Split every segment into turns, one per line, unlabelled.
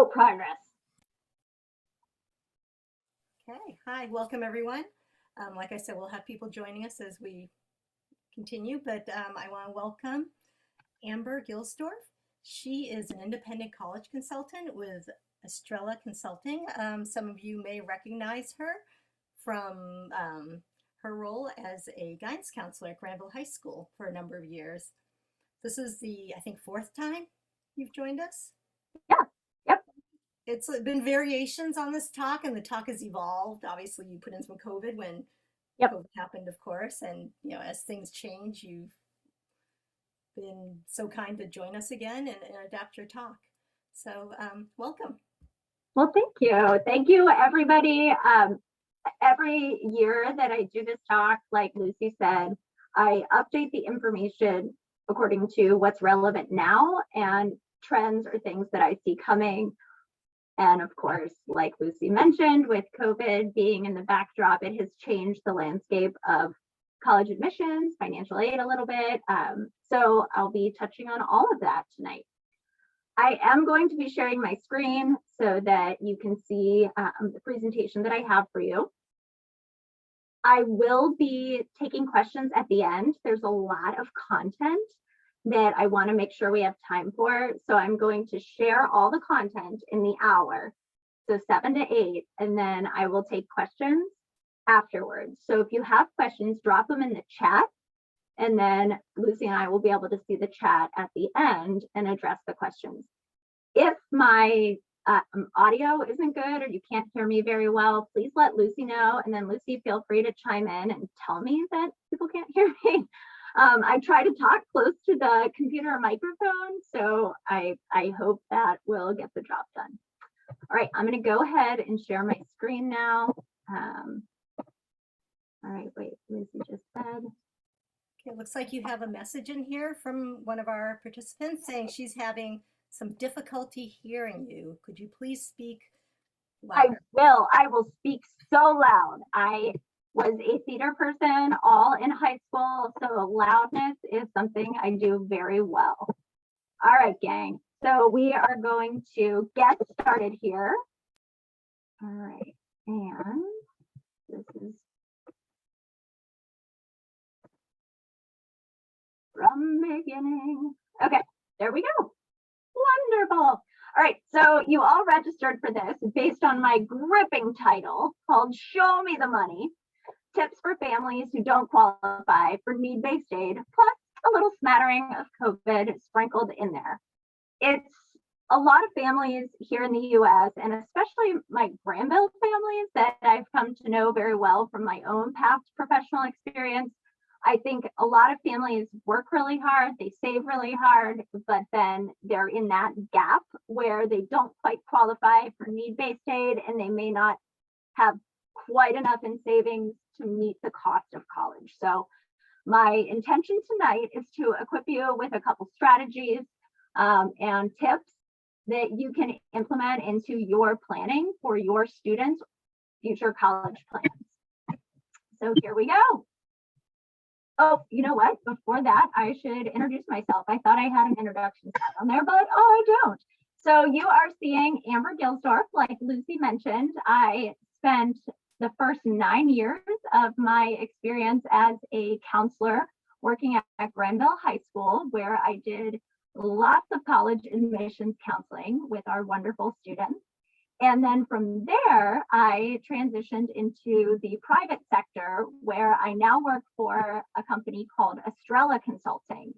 Oh, progress.
Okay, hi, welcome everyone. Like I said, we'll have people joining us as we continue, but I want to welcome Amber Gilsdorf. She is an independent college consultant with Estrela Consulting. Some of you may recognize her from her role as a guidance counselor at Granville High School for a number of years. This is the, I think, fourth time you've joined us.
Yeah. Yep.
It's been variations on this talk, and the talk has evolved. Obviously, you put in some COVID when COVID happened, of course, and as things change, you've been so kind to join us again and adapt your talk. So welcome.
Well, thank you everybody. Every year that I do this talk, like Lucy said, I update the information according to what's relevant now and trends or things that I see coming. And of course, like Lucy mentioned, with COVID being in the backdrop, it has changed the landscape of college admissions, financial aid a little bit. So I'll be touching on all of that tonight. I am going to be sharing my screen so that you can see the presentation that I have for you. I will be taking questions at the end. There's a lot of content that I want to make sure we have time for. So I'm going to share all the content in the hour, so 7 to 8, and then I will take questions afterwards. So if you have questions, drop them in the chat, and then Lucy and I will be able to see the chat at the end and address the questions. If my audio isn't good or you can't hear me very well, please let Lucy know, and then Lucy, feel free to chime in and tell me that people can't hear me. I try to talk close to the computer microphone, so I hope that will get the job done. All right, I'm going to go ahead and share my screen now. All right, wait, Lucy just said.
Okay, it looks like you have a message in here from one of our participants saying she's having some difficulty hearing you. Could you please speak louder?
I will speak so loud. I was a theater person all in high school, so loudness is something I do very well. All right, gang. So we are going to get started here. All right, and this is from beginning. Okay, there we go. Wonderful. All right, so you all registered for this based on my gripping title called Show Me the Money, Tips for Families Who Don't Qualify for Need-Based Aid, plus a little smattering of COVID sprinkled in there. It's a lot of families here in the US, and especially my Granville families that I've come to know very well from my own past professional experience. I think a lot of families work really hard, they save really hard, but then they're in that gap where they don't quite qualify for need-based aid, and they may not have quite enough in savings to meet the cost of college. So my intention tonight is to equip you with a couple strategies and tips that you can implement into your planning for your students' future college plans. So here we go. Oh, you know what? Before that, I should introduce myself. I thought I had an introduction set on there, but I don't. So you are seeing Amber Gilsdorf, like Lucy mentioned. I spent the first 9 years of my experience as a counselor working at Granville High School, where I did lots of college admissions counseling with our wonderful students. And then from there, I transitioned into the private sector, where I now work for a company called Estrela Consulting.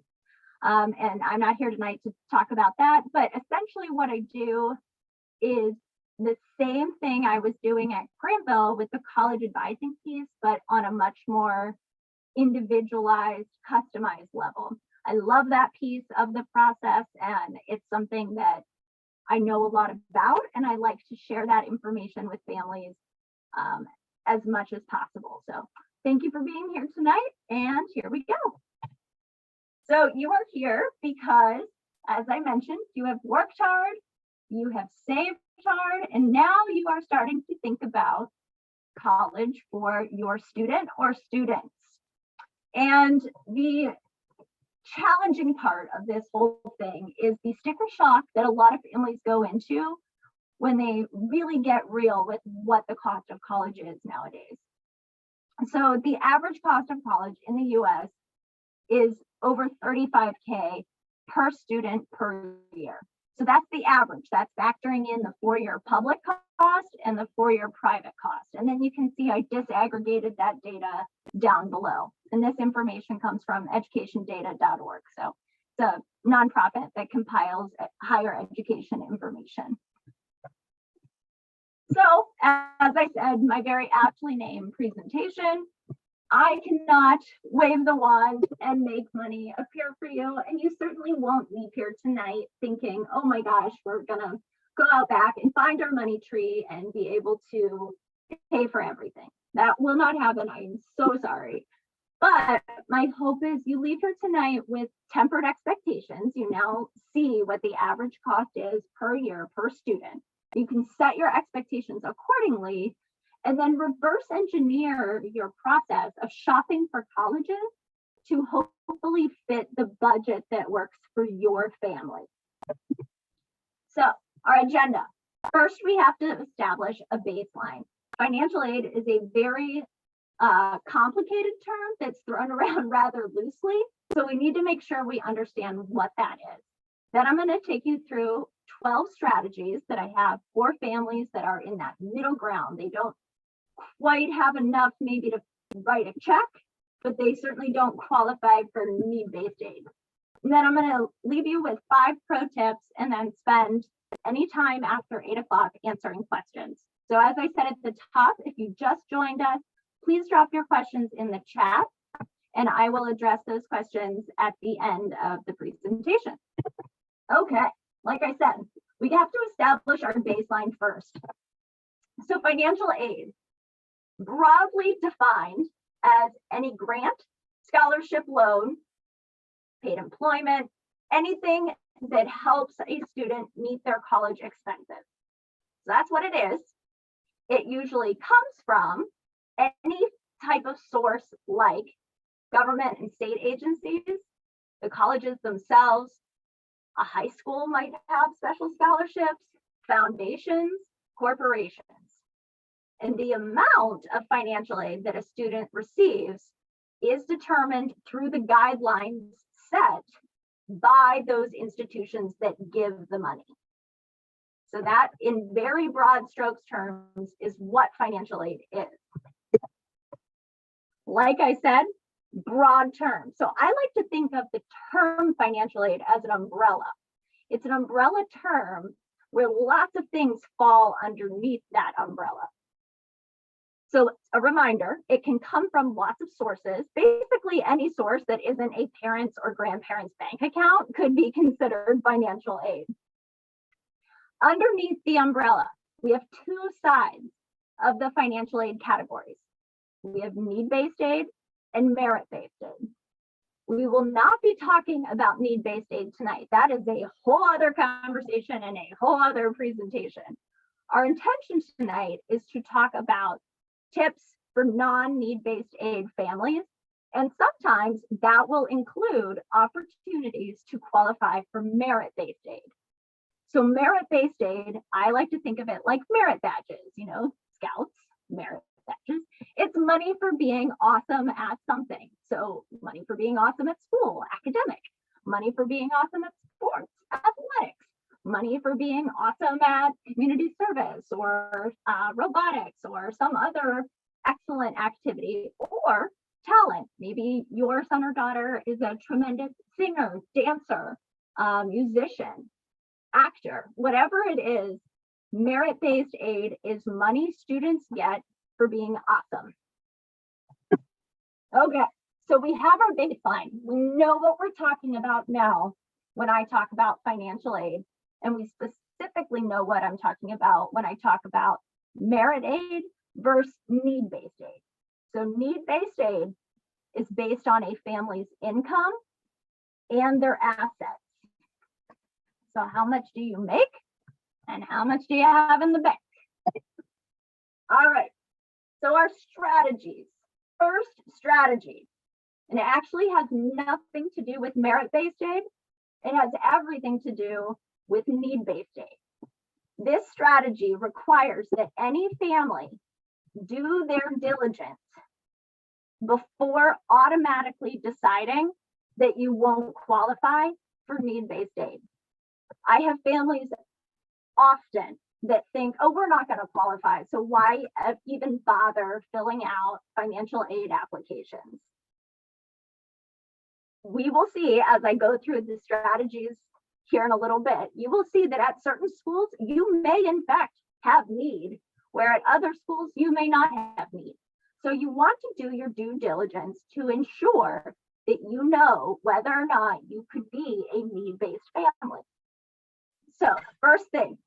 And I'm not here tonight to talk about that, but essentially what I do is the same thing I was doing at Granville with the college advising piece, but on a much more individualized, customized level. I love that piece of the process, and it's something that I know a lot about, and I like to share that information with families as much as possible. So thank you for being here tonight, and here we go. So you are here because, as I mentioned, you have worked hard, you have saved hard, and now you are starting to think about college for your student or students. And the challenging part of this whole thing is the sticker shock that a lot of families go into when they really get real with what the cost of college is nowadays. So the average cost of college in the US is over $35K per student per year. So that's the average. That's factoring in the 4-year public cost and the 4-year private cost. And then you can see I disaggregated that data down below. And this information comes from educationdata.org. So it's a nonprofit that compiles higher education information. So as I said, my very aptly named presentation, I cannot wave the wand and make money appear for you. And you certainly won't leave here tonight thinking, oh my gosh, we're gonna go out back and find our money tree and be able to pay for everything. That will not happen. I'm so sorry. But my hope is you leave here tonight with tempered expectations. You now see what the average cost is per year per student. You can set your expectations accordingly and then reverse engineer your process of shopping for colleges to hopefully fit the budget that works for your family. So our agenda. First, we have to establish a baseline. Financial aid is a very complicated term that's thrown around rather loosely. So we need to make sure we understand what that is. Then I'm going to take you through 12 strategies that I have for families that are in that middle ground. They don't quite have enough maybe to write a check, but they certainly don't qualify for need-based aid. And then I'm going to leave you with 5 pro tips and then spend any time after 8 o'clock answering questions. So as I said at the top, if you just joined us, please drop your questions in the chat and I will address those questions at the end of the presentation. Okay, like I said, we have to establish our baseline first. So financial aid, broadly defined as any grant, scholarship, loan, paid employment, anything that helps a student meet their college expenses. So that's what it is. It usually comes from any type of source like government and state agencies, the colleges themselves, a high school might have special scholarships, foundations, corporations. And the amount of financial aid that a student receives is determined through the guidelines set by those institutions that give the money. So that, in very broad strokes terms, is what financial aid is. Like I said, broad terms. So I like to think of the term financial aid as an umbrella. It's an umbrella term where lots of things fall underneath that umbrella. So a reminder, it can come from lots of sources. Basically, any source that isn't a parent's or grandparent's bank account could be considered financial aid. Underneath the umbrella, we have 2 sides of the financial aid categories. We have need-based aid and merit-based aid. We will not be talking about need-based aid tonight. That is a whole other conversation and a whole other presentation. Our intention tonight is to talk about tips for non-need-based aid families, and sometimes that will include opportunities to qualify for merit-based aid. So merit-based aid, I like to think of it like merit badges, you know, Scouts, merit badges. It's money for being awesome at something. So money for being awesome at school, academic, money for being awesome at sports, athletics, money for being awesome at community service or robotics or some other excellent activity, or talent. Maybe your son or daughter is a tremendous singer, dancer, musician, actor, whatever it is. Merit-based aid is money students get for being awesome. Okay, so we have our baseline. We know what we're talking about now when I talk about financial aid, and we specifically know what I'm talking about when I talk about merit aid versus need-based aid. So need-based aid is based on a family's income and their assets. So how much do you make and how much do you have in the bank? All right, so our strategies. First strategy, and it actually has nothing to do with merit-based aid. It has everything to do with need-based aid. This strategy requires that any family do their diligence before automatically deciding that you won't qualify for need-based aid. I have families often that think, oh, we're not going to qualify, so why even bother filling out financial aid applications? We will see as I go through the strategies here in a little bit, you will see that at certain schools, you may in fact have need, where at other schools, you may not have need. So you want to do your due diligence to ensure that you know whether or not you could be a need-based family. So first thing,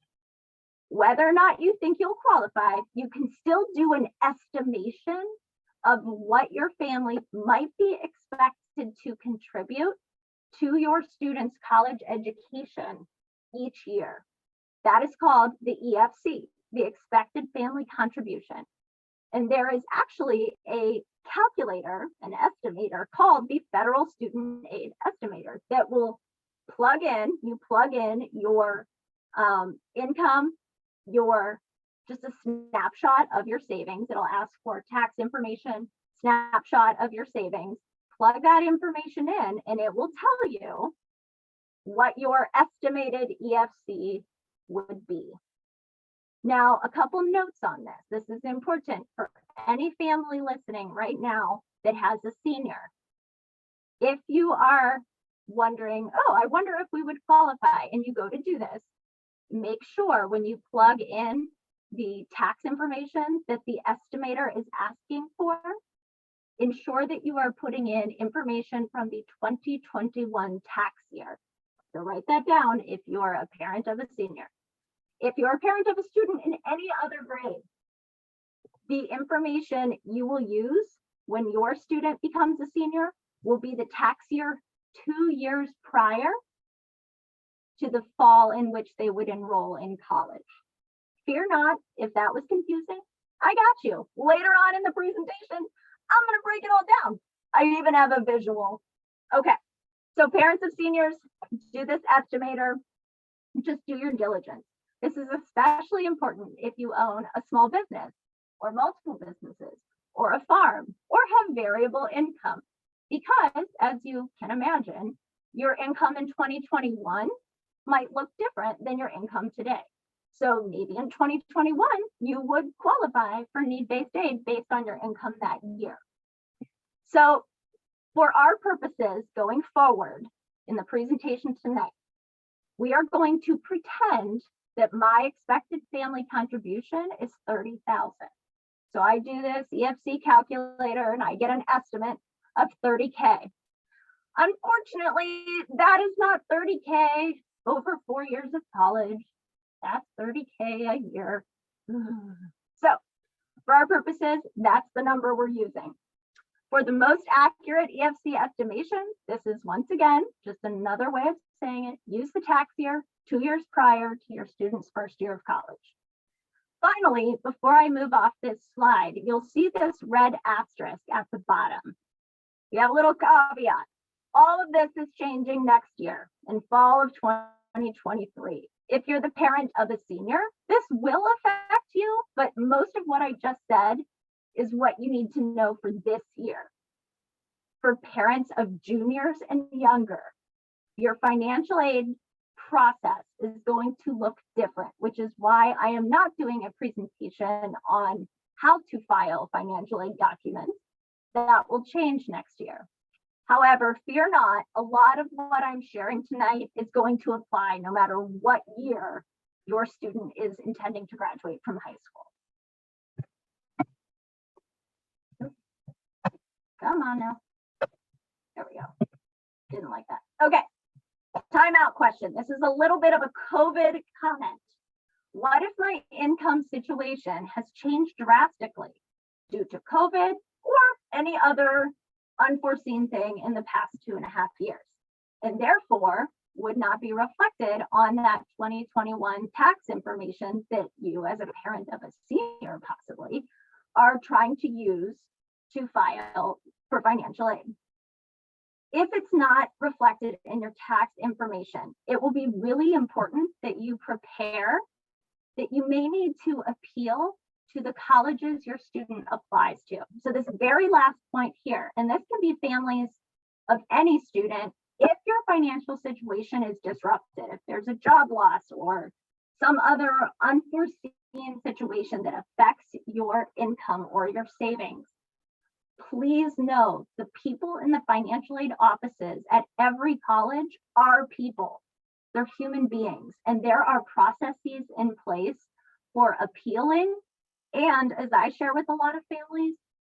whether or not you think you'll qualify, you can still do an estimation of what your family might be expected to contribute to your student's college education each year. That is called the EFC, the expected family contribution. And there is actually a calculator, an estimator called the Federal Student Aid Estimator that will plug in your income, your just a snapshot of your savings. It'll ask for tax information, snapshot of your savings, plug that information in, and it will tell you what your estimated EFC would be. Now, a couple notes on this. This is important for any family listening right now that has a senior. If you are wondering, oh, I wonder if we would qualify, and you go to do this, make sure when you plug in the tax information that the estimator is asking for, ensure that you are putting in information from the 2021 tax year. So write that down if you're a parent of a senior. If you're a parent of a student in any other grade, the information you will use when your student becomes a senior will be the tax year 2 years prior to the fall in which they would enroll in college. Fear not if that was confusing. I got you. Later on in the presentation, I'm going to break it all down. I even have a visual. Okay, so parents of seniors, do this estimator. Just do your diligence. This is especially important if you own a small business or multiple businesses or a farm or have variable income, because as you can imagine, your income in 2021 might look different than your income today. So maybe in 2021, you would qualify for need-based aid based on your income that year. So for our purposes going forward in the presentation tonight, we are going to pretend that my expected family contribution is $30,000. So I do this EFC calculator and I get an estimate of $30K. Unfortunately, that is not $30K over 4 years of college. That's $30K a year. So for our purposes, that's the number we're using. For the most accurate EFC estimation, this is once again, just another way of saying it, use the tax year 2 years prior to your student's first year of college. Finally, before I move off this slide, you'll see this red asterisk at the bottom. We have a little caveat. All of this is changing next year in fall of 2023. If you're the parent of a senior, this will affect you, but most of what I just said is what you need to know for this year. For parents of juniors and younger, your financial aid process is going to look different, which is why I am not doing a presentation on how to file financial aid documents. That will change next year. However, fear not, a lot of what I'm sharing tonight is going to apply no matter what year your student is intending to graduate from high school. Come on now. There we go. Didn't like that. Okay. Timeout question. This is a little bit of a COVID comment. What if my income situation has changed drastically due to COVID or any other unforeseen thing in the past 2.5 years, and therefore would not be reflected on that 2021 tax information that you as a parent of a senior possibly are trying to use to file for financial aid? If it's not reflected in your tax information, it will be really important that you prepare that you may need to appeal to the colleges your student applies to. So this very last point here, and this can be families of any student, if your financial situation is disrupted, if there's a job loss or some other unforeseen situation that affects your income or your savings, please know the people in the financial aid offices at every college are people. They're human beings, and there are processes in place for appealing. And as I share with a lot of families,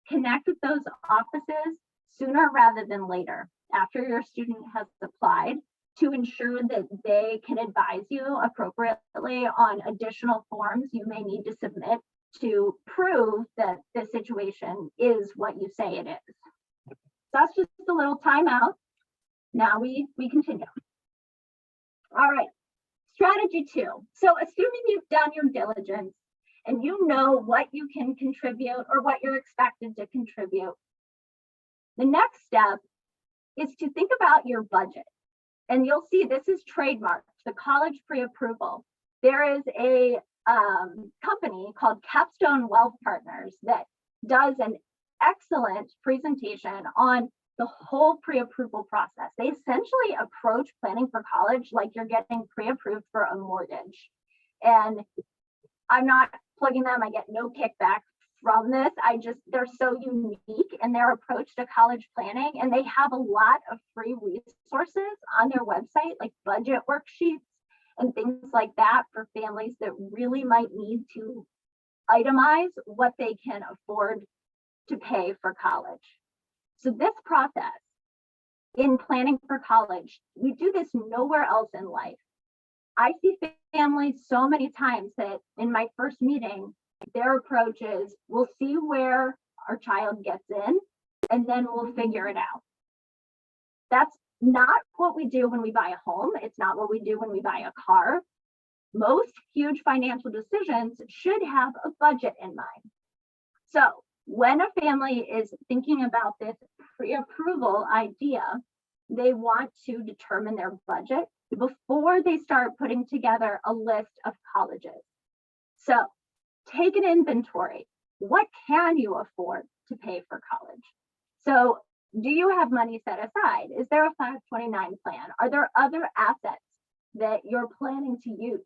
connect with those offices sooner rather than later, after your student has applied, to ensure that they can advise you appropriately on additional forms you may need to submit to prove that the situation is what you say it is. So that's just a little timeout. Now we continue. All right, strategy 2. So assuming you've done your diligence and you know what you can contribute or what you're expected to contribute, the next step is to think about your budget. And you'll see this is trademarked, the college pre-approval. There is a company called Capstone Wealth Partners that does an excellent presentation on the whole pre-approval process. They essentially approach planning for college like you're getting pre-approved for a mortgage. And I'm not plugging them, I get no kickback from this. They're so unique in their approach to college planning, and they have a lot of free resources on their website, like budget worksheets and things like that for families that really might need to itemize what they can afford to pay for college. So this process in planning for college, we do this nowhere else in life. I see families so many times that in my first meeting, their approach is, we'll see where our child gets in, and then we'll figure it out. That's not what we do when we buy a home. It's not what we do when we buy a car. Most huge financial decisions should have a budget in mind. So when a family is thinking about this pre-approval idea, they want to determine their budget before they start putting together a list of colleges. So take an inventory. What can you afford to pay for college? So do you have money set aside? Is there a 529 plan? Are there other assets that you're planning to use?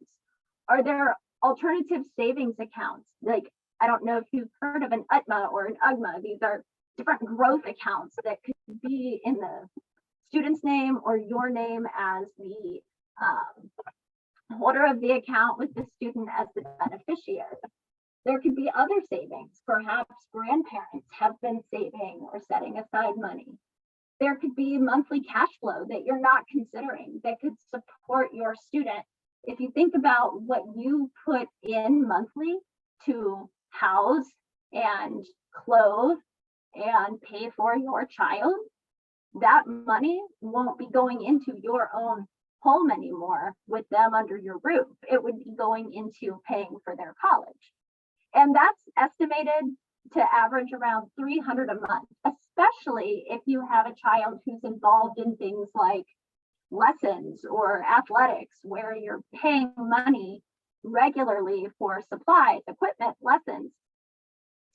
Are there alternative savings accounts? Like, I don't know if you've heard of an UTMA or an UGMA. These are different growth accounts that could be in the student's name or your name as the holder of the account with the student as the beneficiary. There could be other savings. Perhaps grandparents have been saving or setting aside money. There could be monthly cash flow that you're not considering that could support your student. If you think about what you put in monthly to house and clothe and pay for your child, that money won't be going into your own home anymore with them under your roof. It would be going into paying for their college. And that's estimated to average around $300 a month, especially if you have a child who's involved in things like lessons or athletics, where you're paying money regularly for supplies, equipment, lessons.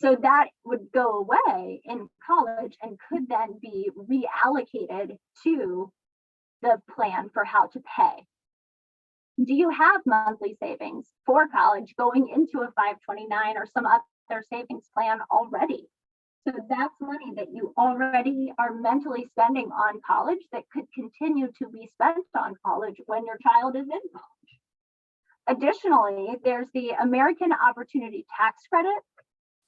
So that would go away in college and could then be reallocated to the plan for how to pay. Do you have monthly savings for college going into a 529 or some other savings plan already? So that's money that you already are mentally spending on college that could continue to be spent on college when your child is in college. Additionally, there's the American Opportunity Tax Credit.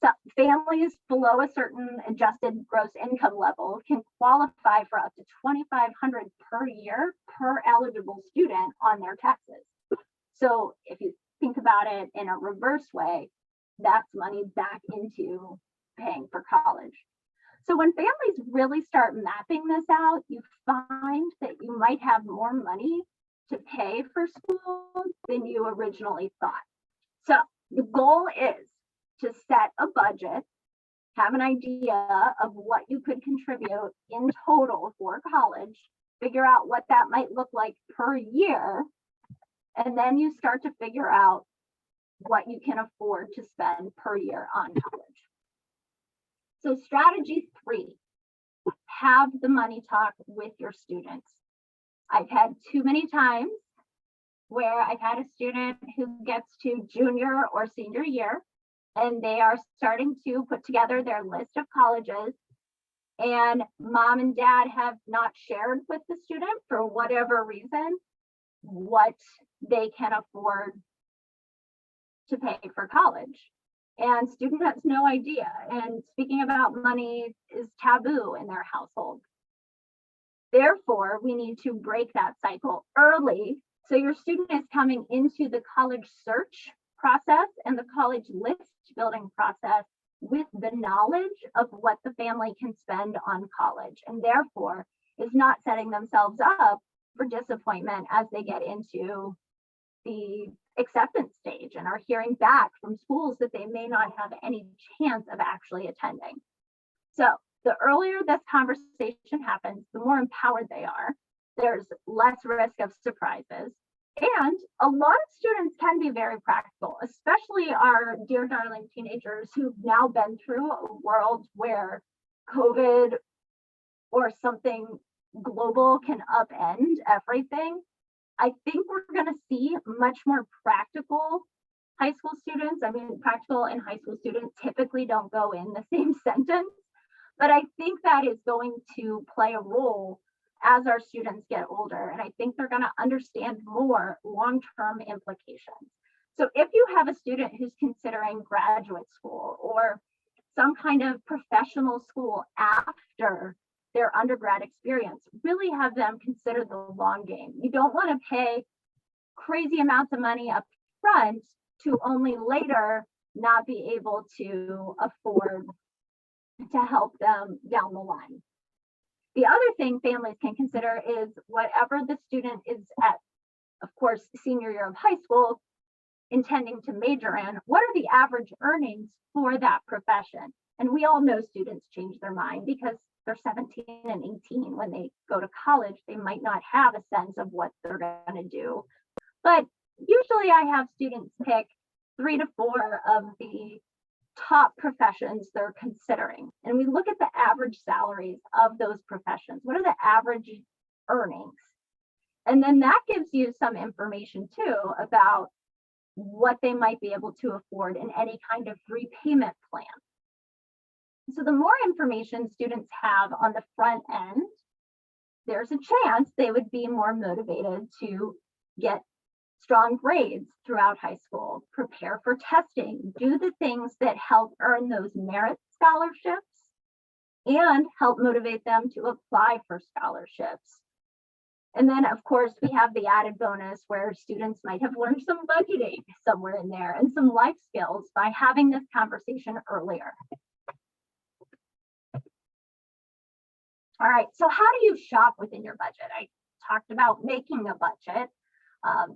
So families below a certain adjusted gross income level can qualify for up to $2,500 per year per eligible student on their taxes. So if you think about it in a reverse way, that's money back into paying for college. So when families really start mapping this out, you find that you might have more money to pay for school than you originally thought. So the goal is to set a budget, have an idea of what you could contribute in total for college, figure out what that might look like per year, and then you start to figure out what you can afford to spend per year on college. So strategy 3, have the money talk with your students. I've had too many times where I've had a student who gets to junior or senior year and they are starting to put together their list of colleges, and mom and dad have not shared with the student for whatever reason what they can afford to pay for college. And student has no idea. And speaking about money is taboo in their household. Therefore, we need to break that cycle early. So your student is coming into the college search process and the college list building process with the knowledge of what the family can spend on college, and therefore is not setting themselves up for disappointment as they get into the acceptance stage and are hearing back from schools that they may not have any chance of actually attending. So the earlier this conversation happens, the more empowered they are. There's less risk of surprises. And a lot of students can be very practical, especially our dear darling teenagers who've now been through a world where COVID or something global can upend everything. I think we're going to see much more practical high school students. I mean, practical and high school students typically don't go in the same sentence, but I think that is going to play a role as our students get older. And I think they're going to understand more long-term implications. So if you have a student who's considering graduate school or some kind of professional school after their undergrad experience, really have them consider the long game. You don't want to pay crazy amounts of money up front to only later not be able to afford to help them down the line. The other thing families can consider is whatever the student is at, of course, senior year of high school, intending to major in, what are the average earnings for that profession? And we all know students change their mind because they're 17 and 18 when they go to college. They might not have a sense of what they're going to do. But usually I have students pick 3 to 4 of the top professions they're considering. And we look at the average salaries of those professions. What are the average earnings? And then that gives you some information too about what they might be able to afford in any kind of repayment plan. So the more information students have on the front end, there's a chance they would be more motivated to get strong grades throughout high school, prepare for testing, do the things that help earn those merit scholarships, and help motivate them to apply for scholarships. And then, of course, we have the added bonus where students might have learned some budgeting somewhere in there and some life skills by having this conversation earlier. All right, so how do you shop within your budget? I talked about making a budget.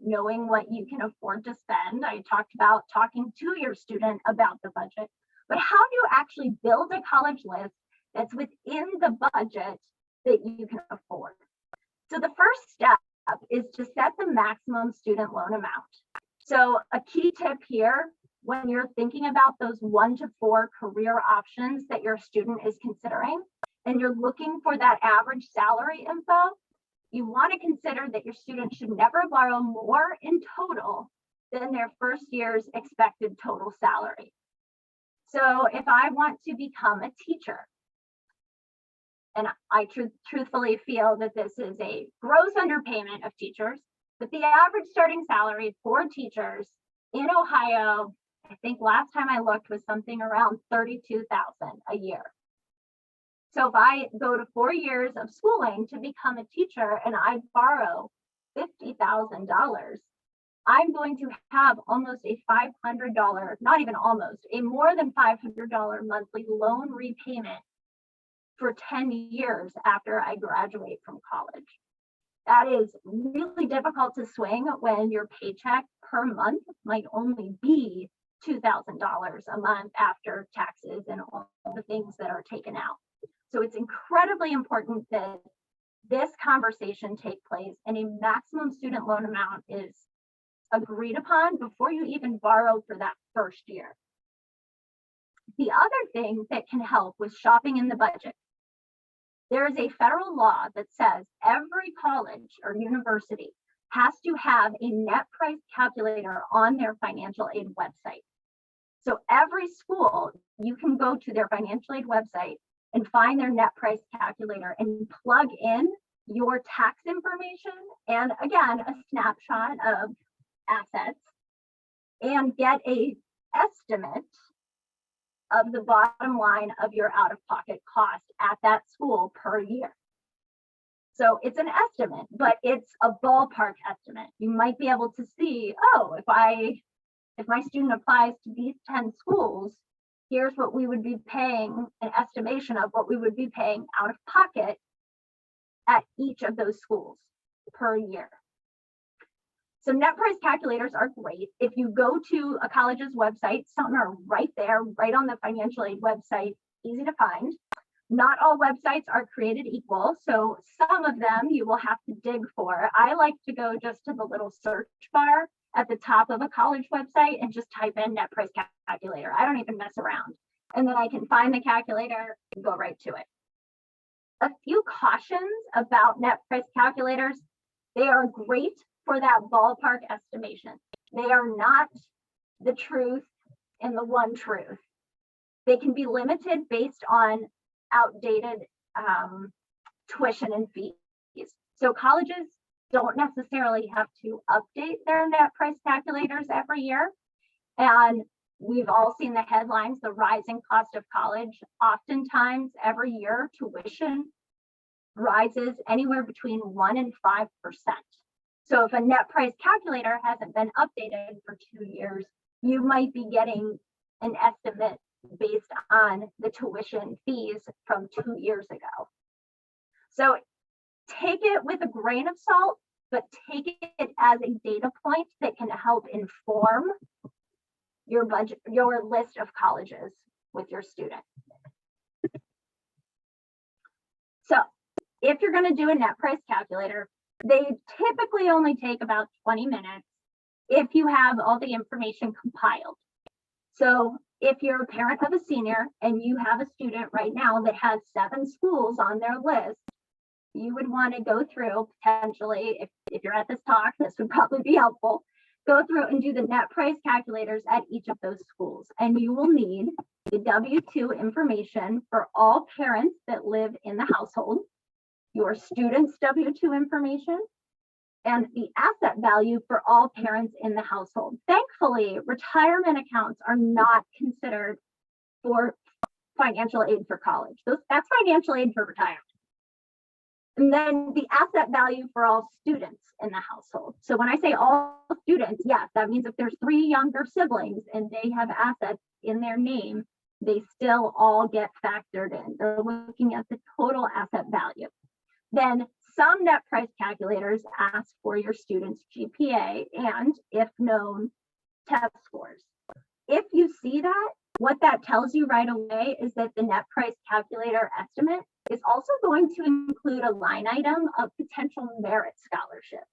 Knowing what you can afford to spend. I talked about talking to your student about the budget, but how do you actually build a college list that's within the budget that you can afford? So the first step is to set the maximum student loan amount. So a key tip here, when you're thinking about those 1 to 4 career options that your student is considering, and you're looking for that average salary info, you want to consider that your student should never borrow more in total than their first year's expected total salary. So if I want to become a teacher, and I truthfully feel that this is a gross underpayment of teachers, but the average starting salary for teachers in Ohio, I think last time I looked, was something around $32,000 a year. So if I go to 4 years of schooling to become a teacher and I borrow $50,000, I'm going to have almost a $500, not even almost, a more than $500 monthly loan repayment for 10 years after I graduate from college. That is really difficult to swing when your paycheck per month might only be $2,000 a month after taxes and all the things that are taken out. So it's incredibly important that this conversation take place and a maximum student loan amount is agreed upon before you even borrow for that first year. The other thing that can help with shopping in the budget, there is a federal law that says every college or university has to have a net price calculator on their financial aid website. So every school, you can go to their financial aid website and find their net price calculator and plug in your tax information and, again, a snapshot of assets and get a estimate of the bottom line of your out-of-pocket cost at that school per year. So it's an estimate, but it's a ballpark estimate. You might be able to see, oh, if my student applies to these 10 schools, here's what we would be paying, an estimation of what we would be paying out of pocket at each of those schools per year. So net price calculators are great. If you go to a college's website, some are right there, right on the financial aid website, easy to find. Not all websites are created equal, so some of them you will have to dig for. I like to go just to the little search bar at the top of a college website and just type in net price calculator. I don't even mess around. And then I can find the calculator and go right to it. A few cautions about net price calculators. They are great for that ballpark estimation. They are not the truth and the one truth. They can be limited based on outdated tuition and fees. So colleges don't necessarily have to update their net price calculators every year. And we've all seen the headlines, the rising cost of college. Oftentimes every year tuition rises anywhere between 1% and 5%. So if a net price calculator hasn't been updated for 2 years, you might be getting an estimate based on the tuition fees from 2 years ago. So take it with a grain of salt, but take it as a data point that can help inform your budget, your list of colleges with your student. So if you're going to do a net price calculator, they typically only take about 20 minutes if you have all the information compiled. So if you're a parent of a senior and you have a student right now that has 7 schools on their list, you would want to go through potentially, if you're at this talk, this would probably be helpful, go through and do the net price calculators at each of those schools. And you will need the W-2 information for all parents that live in the household, your student's W-2 information, and the asset value for all parents in the household. Thankfully, retirement accounts are not considered for financial aid for college. That's financial aid for retirement. And then the asset value for all students in the household. So when I say all students, yes, that means if there's 3 younger siblings and they have assets in their name, they still all get factored in. They're looking at the total asset value. Then some net price calculators ask for your student's GPA and, if known, test scores. If you see that, what that tells you right away is that the net price calculator estimate is also going to include a line item of potential merit scholarships.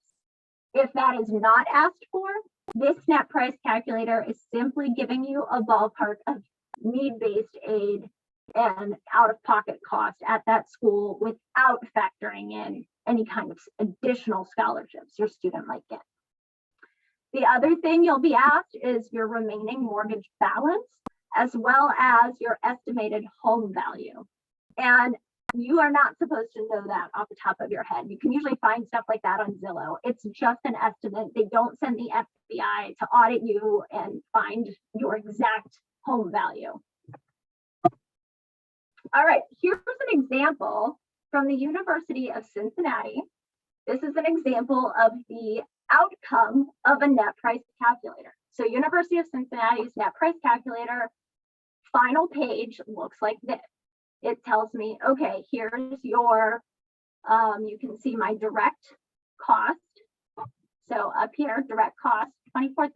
If that is not asked for, this net price calculator is simply giving you a ballpark of need-based aid and out-of-pocket cost at that school without factoring in any kind of additional scholarships your student might get. The other thing you'll be asked is your remaining mortgage balance, as well as your estimated home value. And you are not supposed to know that off the top of your head. You can usually find stuff like that on Zillow. It's just an estimate. They don't send the FBI to audit you and find your exact home value. All right, here's an example from the University of Cincinnati. This is an example of the outcome of a net price calculator. So University of Cincinnati's net price calculator final page looks like this. It tells me, okay, here's your, you can see my direct cost. So up here, direct cost, $24,000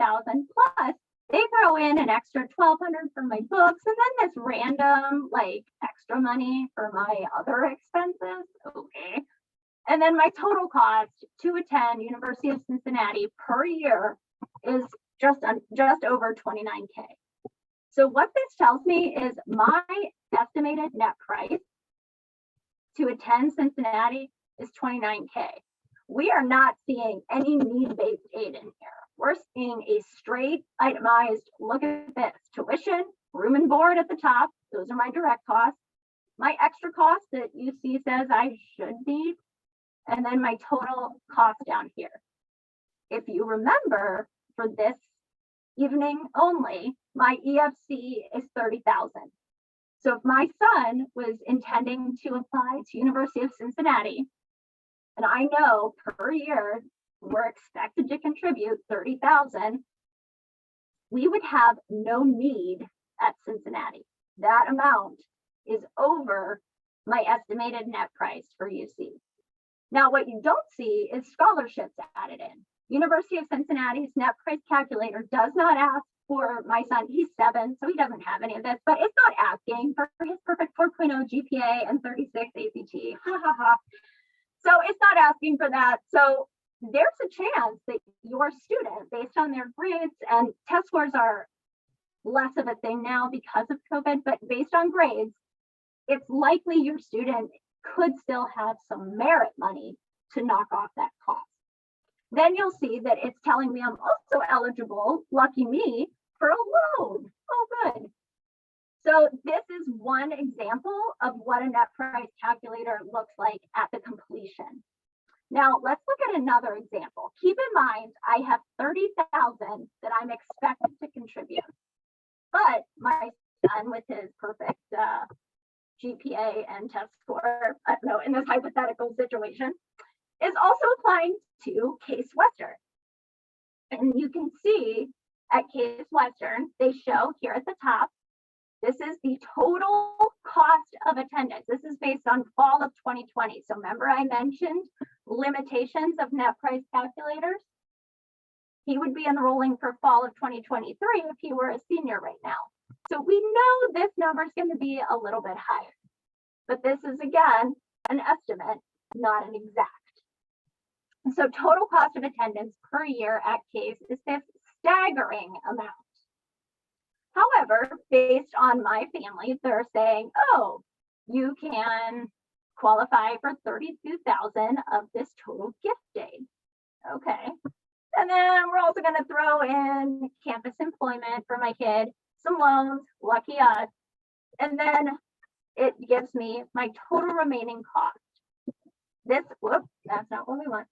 plus they throw in an extra $1,200 for my books and then this random like extra money for my other expenses. Okay. And then my total cost to attend University of Cincinnati per year is just over 29K. So what this tells me is my estimated net price to attend Cincinnati is 29K. We are not seeing any need-based aid in here. We're seeing a straight itemized, look at this, tuition, room and board at the top. Those are my direct costs. My extra cost that UC says I should need, and then my total cost down here. If you remember, for this evening only, my EFC is 30,000. So if my son was intending to apply to University of Cincinnati, and I know per year we're expected to contribute 30,000, we would have no need at Cincinnati. That amount is over my estimated net price for UC. Now, what you don't see is scholarships added in. University of Cincinnati's net price calculator does not ask for my son. He's 7, so he doesn't have any of this, but it's not asking for his perfect 4.0 GPA and 36 ACT. Ha ha ha. So it's not asking for that. So there's a chance that your student, based on their grades, and test scores are less of a thing now because of COVID, but based on grades, it's likely your student could still have some merit money to knock off that cost. Then you'll see that it's telling me I'm also eligible, lucky me, for a loan. Oh, good. So this is one example of what a net price calculator looks like at the completion. Now let's look at another example. Keep in mind, I have 30,000 that I'm expected to contribute, but my son with his perfect GPA and test score, in this hypothetical situation, is also applying to Case Western. And you can see at Case Western, they show here at the top, this is the total cost of attendance. This is based on fall of 2020. So remember I mentioned limitations of net price calculators? He would be enrolling for fall of 2023 if he were a senior right now. So we know this number is going to be a little bit higher. But this is, again, an estimate, not an exact. So total cost of attendance per year at Case is this staggering amount. However, based on my family, they're saying, oh, you can qualify for 32,000 of this total gift aid. Okay. And then we're also going to throw in campus employment for my kid, some loans, lucky us. And then it gives me my total remaining cost. This, whoops, that's not what we want.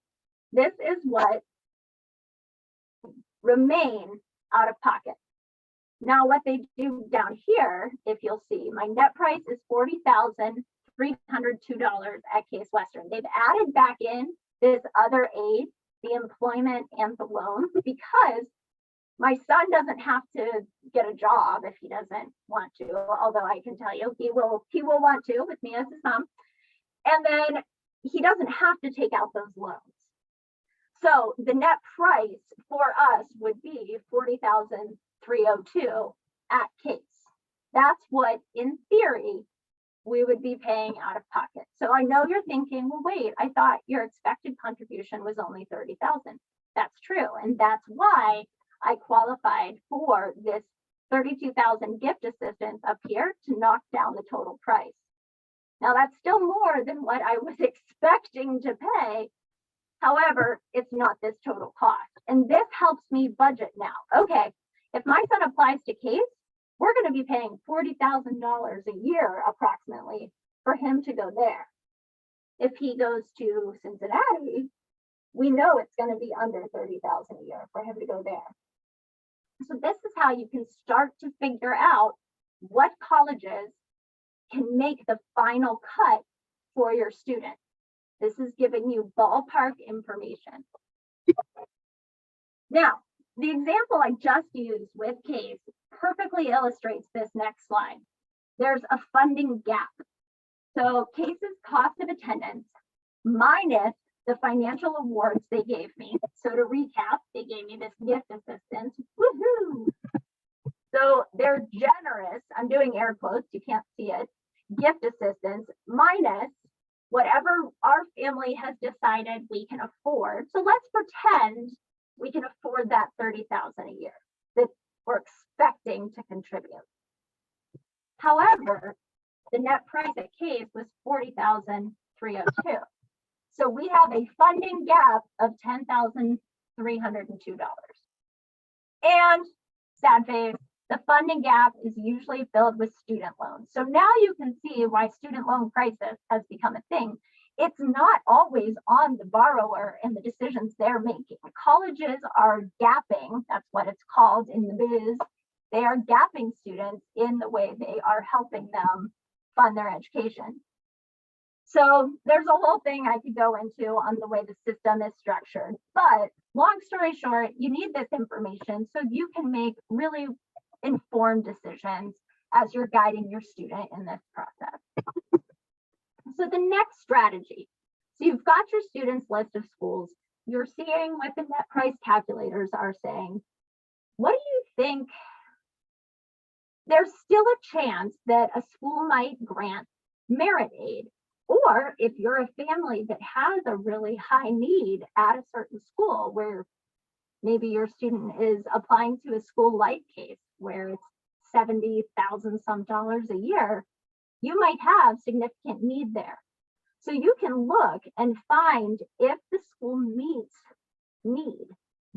This is what remains out of pocket. Now, what they do down here, if you'll see, my net price is $40,302 at Case Western. They've added back in this other aid, the employment and the loan, because my son doesn't have to get a job if he doesn't want to, although I can tell you he will want to with me as his mom. And then he doesn't have to take out those loans. So the net price for us would be $40,302 at Case. That's what, in theory, we would be paying out of pocket. So I know you're thinking, well, wait, I thought your expected contribution was only 30,000. That's true. And that's why I qualified for this 32,000 gift assistance up here to knock down the total price. Now that's still more than what I was expecting to pay. However, it's not this total cost. And this helps me budget now. Okay, if my son applies to Case, we're going to be paying $40,000 a year approximately for him to go there. If he goes to Cincinnati, we know it's going to be under $30,000 a year for him to go there. So this is how you can start to figure out what colleges can make the final cut for your student. This is giving you ballpark information. Now, the example I just used with Case perfectly illustrates this next slide. There's a funding gap. So Case's cost of attendance minus the financial awards they gave me. So to recap, they gave me this gift assistance. Woohoo! So they're generous. I'm doing air quotes, you can't see it. Gift assistance minus whatever our family has decided we can afford. So let's pretend we can afford that $30,000 a year that we're expecting to contribute. However, the net price at Case was $40,302. So we have a funding gap of $10,302. And sad face, the funding gap is usually filled with student loans. So now you can see why student loan crisis has become a thing. It's not always on the borrower and the decisions they're making. Colleges are gapping, that's what it's called in the biz. They are gapping students in the way they are helping them fund their education. So there's a whole thing I could go into on the way the system is structured. But long story short, you need this information so you can make really informed decisions as you're guiding your student in this process. So the next strategy, so you've got your students list of schools, you're seeing what the net price calculators are saying. What do you think? There's still a chance that a school might grant merit aid, or if you're a family that has a really high need at a certain school where maybe your student is applying to a school like Case where it's $70,000 some dollars a year, you might have significant need there. So you can look and find if the school meets need.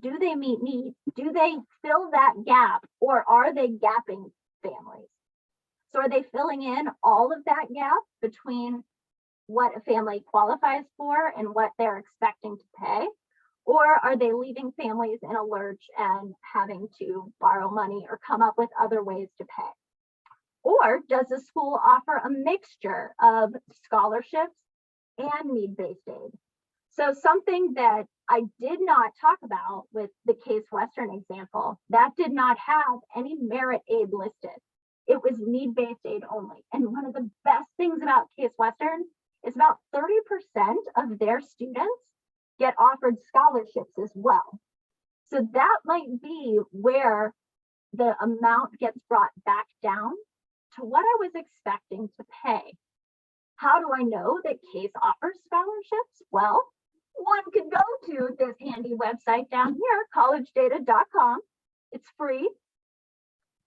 Do they meet need? Do they fill that gap, or are they gapping families? So are they filling in all of that gap between what a family qualifies for and what they're expecting to pay? Or are they leaving families in a lurch and having to borrow money or come up with other ways to pay? Or does the school offer a mixture of scholarships and need-based aid? So something that I did not talk about with the Case Western example, that did not have any merit aid listed. It was need-based aid only. And one of the best things about Case Western is about 30% of their students get offered scholarships as well. So that might be where the amount gets brought back down to what I was expecting to pay. How do I know that Case offers scholarships? Well, one could go to this handy website down here, collegedata.com. It's free.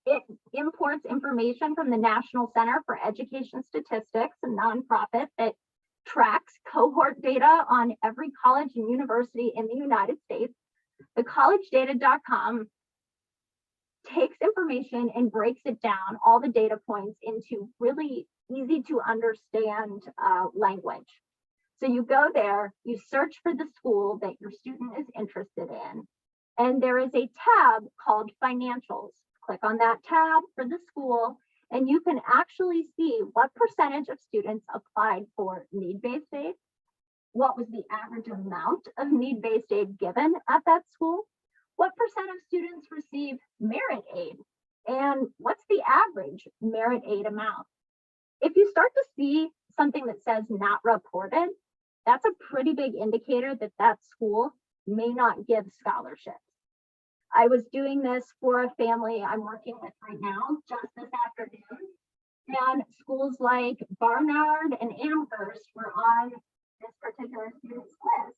It imports information from the National Center for Education Statistics, a nonprofit that tracks cohort data on every college and university in the United States. The collegedata.com takes information and breaks it down, all the data points, into really easy to understand language. So you go there, you search for the school that your student is interested in, and there is a tab called Financials. Click on that tab for the school, and you can actually see what percentage of students applied for need-based aid, what was the average amount of need-based aid given at that school, what percent of students receive merit aid, and what's the average merit aid amount. If you start to see something that says not reported, that's a pretty big indicator that that school may not give scholarships. I was doing this for a family I'm working with right now, just this afternoon, and schools like Barnard and Amherst were on this particular student's list.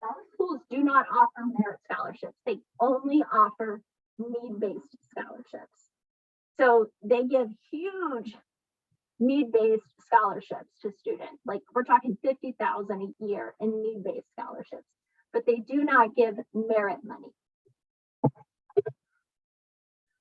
Those schools do not offer merit scholarships. They only offer need-based scholarships. So they give huge need-based scholarships to students. Like we're talking $50,000 a year in need-based scholarships, but they do not give merit money.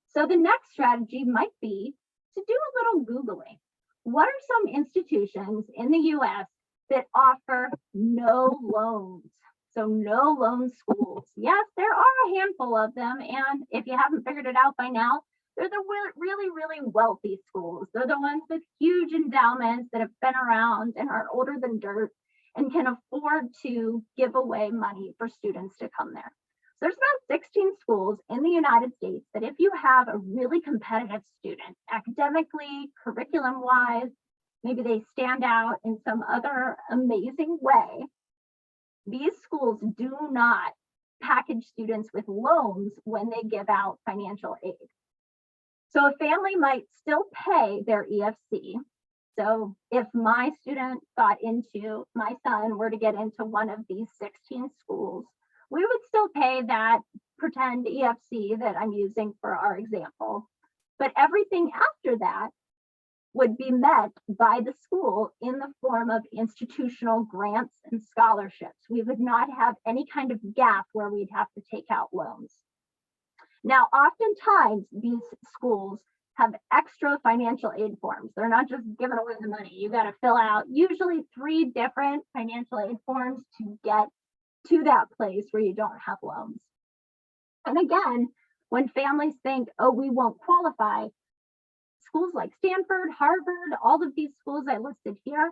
So the next strategy might be to do a little Googling. What are some institutions in the US that offer no loans? So no loan schools. Yes, there are a handful of them. And if you haven't figured it out by now, they're the really, really wealthy schools. They're the ones with huge endowments that have been around and are older than dirt and can afford to give away money for students to come there. So there's about 16 schools in the United States that if you have a really competitive student, academically, curriculum-wise, maybe they stand out in some other amazing way, these schools do not package students with loans when they give out financial aid. So a family might still pay their EFC. So if my student got into, my son were to get into one of these 16 schools, we would still pay that pretend EFC that I'm using for our example. But everything after that would be met by the school in the form of institutional grants and scholarships. We would not have any kind of gap where we'd have to take out loans. Now, oftentimes these schools have extra financial aid forms. They're not just giving away the money. You got to fill out usually 3 different financial aid forms to get to that place where you don't have loans. And again, when families think, oh, we won't qualify, schools like Stanford, Harvard, all of these schools I listed here,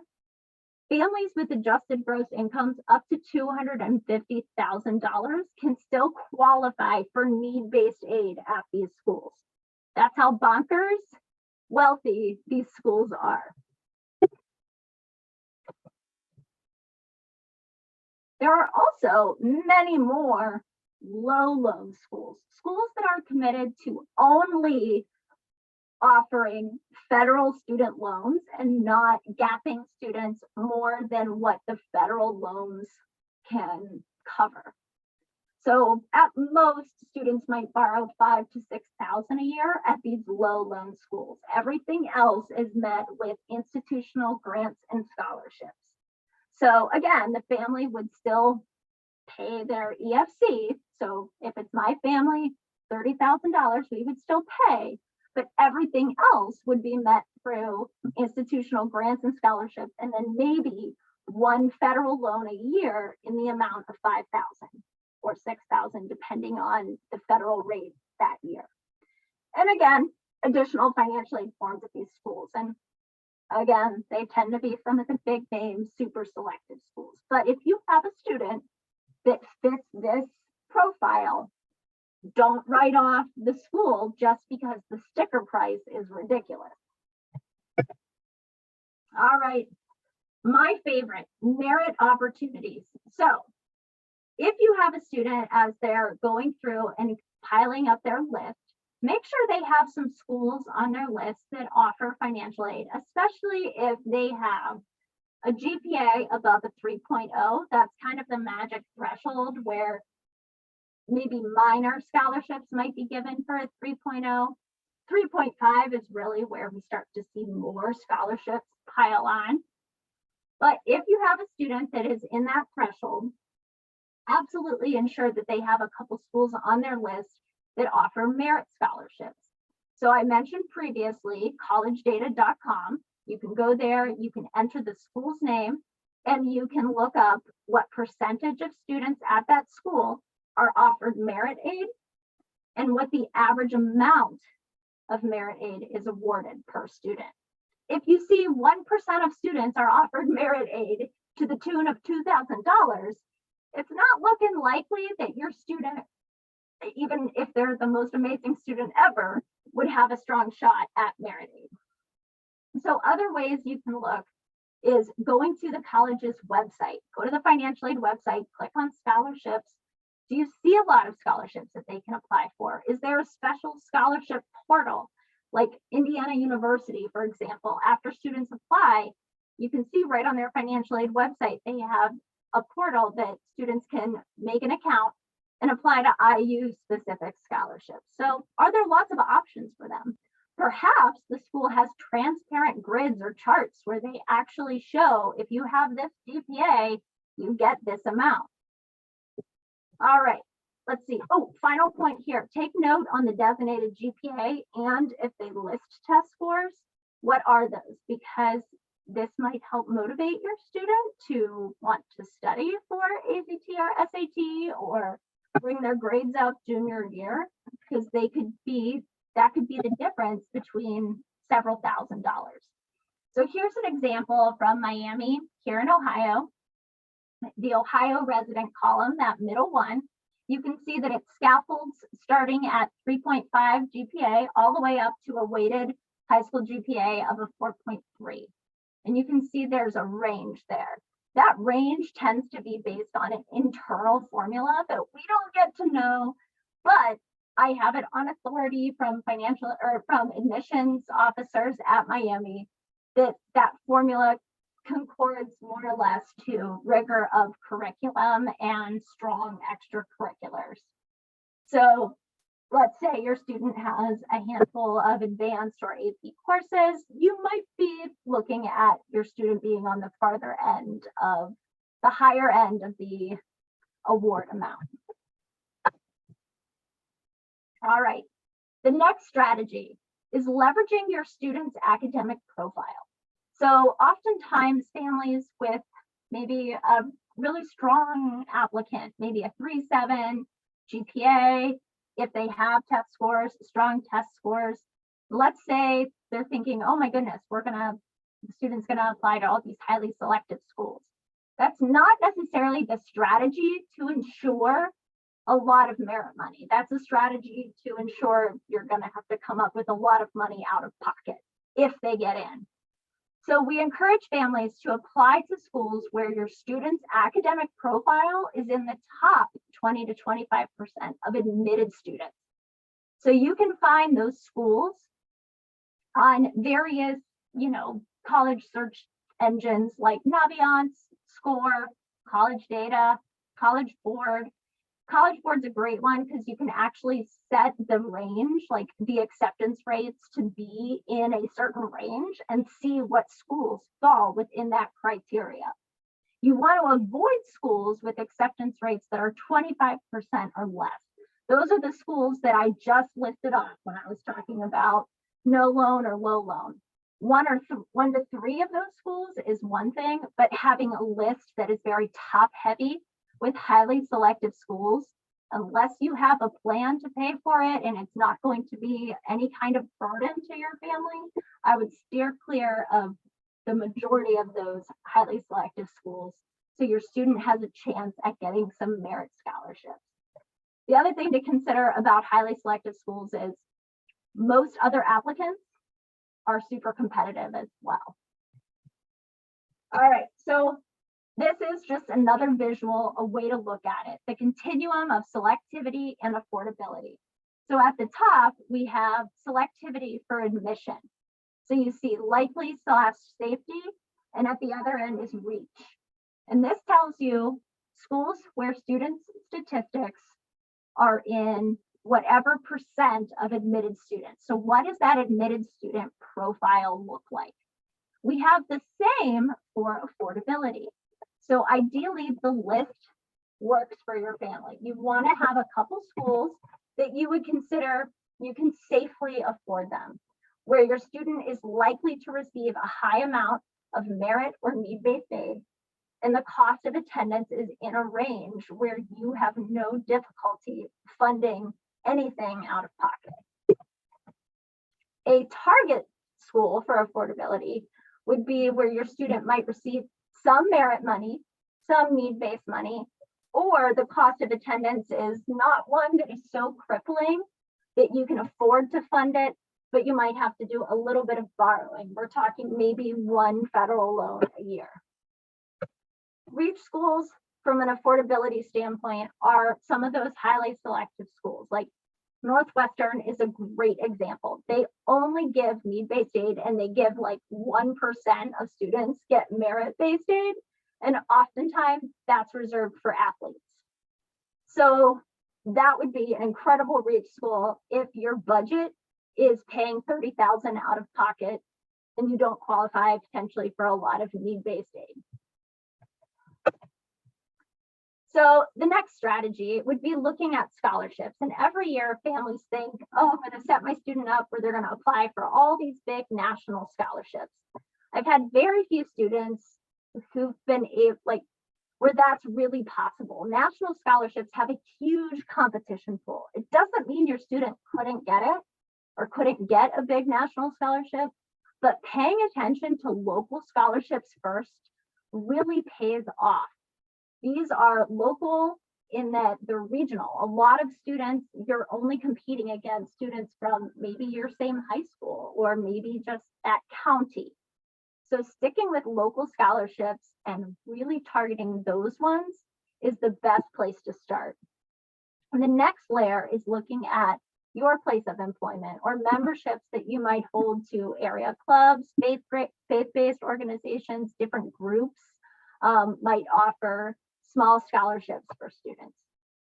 families with adjusted gross incomes up to $250,000 can still qualify for need-based aid at these schools. That's how bonkers wealthy these schools are. There are also many more low loan schools, schools that are committed to only offering federal student loans and not gapping students more than what the federal loans can cover. So at most, students might borrow $5,000 to $6,000 a year at these low loan schools. Everything else is met with institutional grants and scholarships. So again, the family would still pay their EFC. So if it's my family, $30,000, we would still pay, but everything else would be met through institutional grants and scholarships, and then maybe one federal loan a year in the amount of $5,000 or $6,000, depending on the federal rate that year. And again, additional financial aid forms at these schools. And again, they tend to be some of the big name, super selective schools. But if you have a student that fits this profile, don't write off the school just because the sticker price is ridiculous. All right, my favorite, merit opportunities. So if you have a student as they're going through and piling up their list, make sure they have some schools on their list that offer financial aid, especially if they have a GPA above a 3.0. That's kind of the magic threshold where maybe minor scholarships might be given for a 3.0. 3.5 is really where we start to see more scholarships pile on. But if you have a student that is in that threshold, absolutely ensure that they have a couple schools on their list that offer merit scholarships. So I mentioned previously collegedata.com. You can go there, you can enter the school's name, and you can look up what percentage of students at that school are offered merit aid and what the average amount of merit aid is awarded per student. If you see 1% of students are offered merit aid to the tune of $2,000, it's not looking likely that your student, even if they're the most amazing student ever, would have a strong shot at merit aid. So other ways you can look is going to the college's website. Go to the financial aid website, click on scholarships. Do you see a lot of scholarships that they can apply for? Is there a special scholarship portal? Like Indiana University, for example, after students apply, you can see right on their financial aid website, they have a portal that students can make an account and apply to IU specific scholarships. So are there lots of options for them? Perhaps the school has transparent grids or charts where they actually show if you have this GPA, you get this amount. All right, let's see. Oh, final point here. Take note on the designated GPA and if they list test scores, what are those? Because this might help motivate your student to want to study for ACT or SAT or bring their grades up junior year, because that could be the difference between several $1,000s. So here's an example from Miami here in Ohio. The Ohio resident column, that middle one, you can see that it scaffolds starting at 3.5 GPA all the way up to a weighted high school GPA of a 4.3. And you can see there's a range there. That range tends to be based on an internal formula that we don't get to know, but I have it on authority from admissions officers at Miami that formula concords more or less to rigor of curriculum and strong extracurriculars. So let's say your student has a handful of advanced or AP courses, you might be looking at your student being on the farther end of the higher end of the award amount. All right, the next strategy is leveraging your student's academic profile. So oftentimes families with maybe a really strong applicant, maybe a 3.7 GPA, if they have test scores, strong test scores, let's say they're thinking, oh my goodness, the student's gonna apply to all these highly selective schools. That's not necessarily the strategy to ensure a lot of merit money. That's a strategy to ensure you're gonna have to come up with a lot of money out of pocket if they get in. So we encourage families to apply to schools where your student's academic profile is in the top 20 to 25% of admitted students. So you can find those schools on various, college search engines like Naviance, Score, College Data, College Board. College Board's a great one because you can actually set the range, like the acceptance rates, to be in a certain range and see what schools fall within that criteria. You want to avoid schools with acceptance rates that are 25% or less. Those are the schools that I just listed off when I was talking about no loan or low loan. One to three of those schools is one thing, but having a list that is very top heavy with highly selective schools, unless you have a plan to pay for it and it's not going to be any kind of burden to your family, I would steer clear of the majority of those highly selective schools so your student has a chance at getting some merit scholarships. The other thing to consider about highly selective schools is most other applicants are super competitive as well. All right, so this is just another visual, a way to look at it, the continuum of selectivity and affordability. So at the top, we have selectivity for admission. So you see likely / safety, and at the other end is reach. And this tells you schools where students' statistics are in whatever percent of admitted students. So what does that admitted student profile look like? We have the same for affordability. So ideally, the list works for your family. You want to have a couple schools that you would consider you can safely afford them, where your student is likely to receive a high amount of merit or need-based aid, and the cost of attendance is in a range where you have no difficulty funding anything out of pocket. A target school for affordability would be where your student might receive some merit money, some need-based money, or the cost of attendance is not one that is so crippling that you can afford to fund it, but you might have to do a little bit of borrowing. We're talking maybe one federal loan a year. Reach schools from an affordability standpoint are some of those highly selective schools. Like Northwestern is a great example. They only give need-based aid, and they give like 1% of students get merit-based aid. And oftentimes that's reserved for athletes. So that would be an incredible reach school if your budget is paying $30,000 out of pocket and you don't qualify potentially for a lot of need-based aid. So the next strategy would be looking at scholarships. And every year families think, oh, I'm going to set my student up where they're going to apply for all these big national scholarships. I've had very few students who've been where that's really possible. National scholarships have a huge competition pool. It doesn't mean your student couldn't get it or couldn't get a big national scholarship, but paying attention to local scholarships first really pays off. These are local in that they're regional. A lot of students, you're only competing against students from maybe your same high school or maybe just that county. So sticking with local scholarships and really targeting those ones is the best place to start. And the next layer is looking at your place of employment, or memberships that you might hold to area clubs, faith-based organizations, different groups might offer small scholarships for students.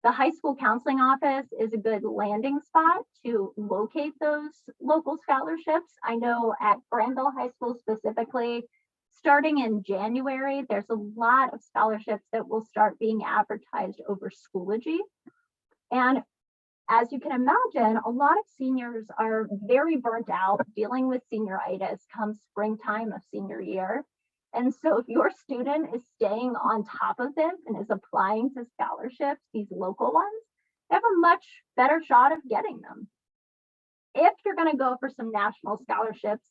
The high school counseling office is a good landing spot to locate those local scholarships. I know at Granville High School specifically, starting in January, there's a lot of scholarships that will start being advertised over Schoology. And as you can imagine, a lot of seniors are very burnt out dealing with senioritis come springtime of senior year. And so if your student is staying on top of this and is applying to scholarships, these local ones, they have a much better shot of getting them. If you're going to go for some national scholarships,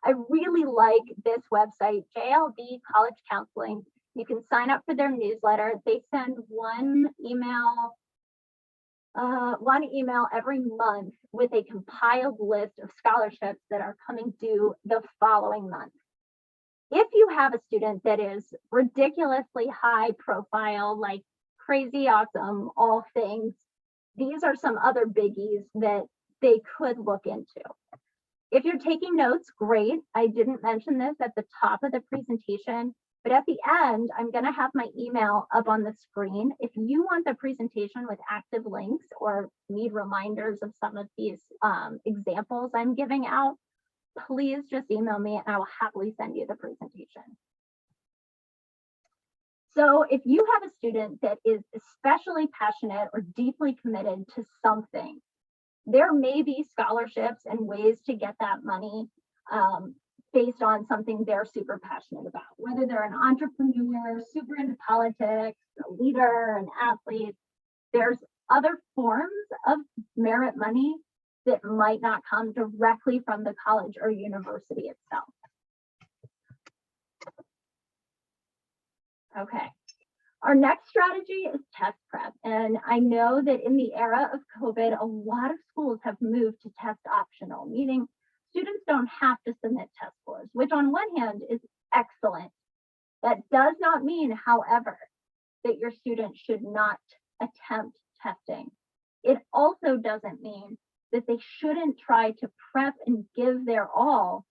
I really like this website, JLB College Counseling. You can sign up for their newsletter. They send one email every month with a compiled list of scholarships that are coming due the following month. If you have a student that is ridiculously high profile, like crazy awesome, all things, these are some other biggies that they could look into. If you're taking notes, great. I didn't mention this at the top of the presentation, but at the end, I'm going to have my email up on the screen. If you want the presentation with active links or need reminders of some of these examples I'm giving out, please just email me and I will happily send you the presentation. So if you have a student that is especially passionate or deeply committed to something, there may be scholarships and ways to get that money based on something they're super passionate about, whether they're an entrepreneur, super into politics, a leader, an athlete. There's other forms of merit money that might not come directly from the college or university itself. Okay, our next strategy is test prep. And I know that in the era of COVID, a lot of schools have moved to test optional, meaning students don't have to submit test scores, which on one hand is excellent. That does not mean, however, that your student should not attempt testing. It also doesn't mean that they shouldn't try to prep and give their all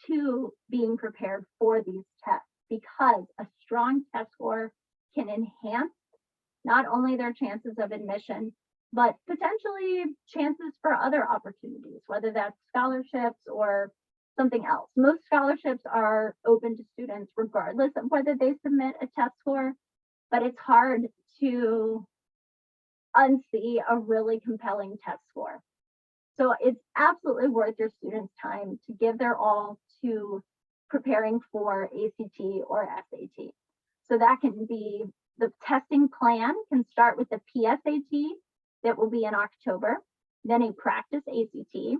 to being prepared for these tests, because a strong test score can enhance not only their chances of admission, but potentially chances for other opportunities, whether that's scholarships or something else. Most scholarships are open to students regardless of whether they submit a test score, but it's hard to unsee a really compelling test score. So it's absolutely worth your students' time to give their all to preparing for ACT or SAT. So that can be, the testing plan can start with the PSAT that will be in October, then a practice ACT,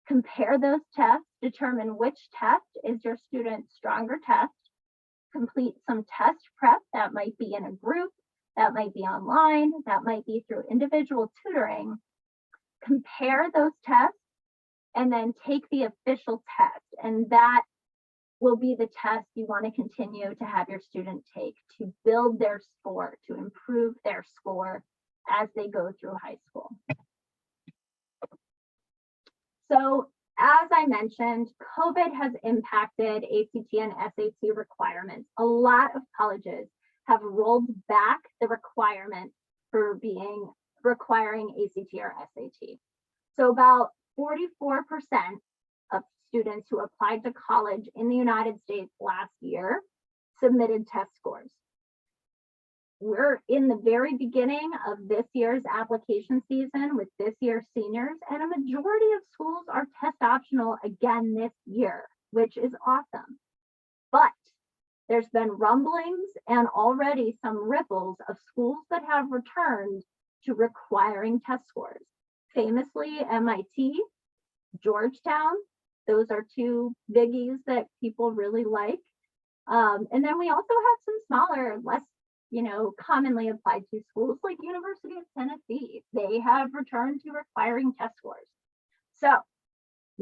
compare those tests, determine which test is your student's stronger test, complete some test prep that might be in a group, that might be online, that might be through individual tutoring, compare those tests, and then take the official test. And that will be the test you want to continue to have your student take to build their score, to improve their score as they go through high school. So as I mentioned, COVID has impacted ACT and SAT requirements. A lot of colleges have rolled back the requirement for requiring ACT or SAT. So about 44% of students who applied to college in the United States last year submitted test scores. We're in the very beginning of this year's application season with this year's seniors, and a majority of schools are test optional again this year, which is awesome. But there's been rumblings and already some ripples of schools that have returned to requiring test scores. Famously, MIT, Georgetown, those are two biggies that people really like. And then we also have some smaller, less commonly applied to schools like University of Tennessee. They have returned to requiring test scores. So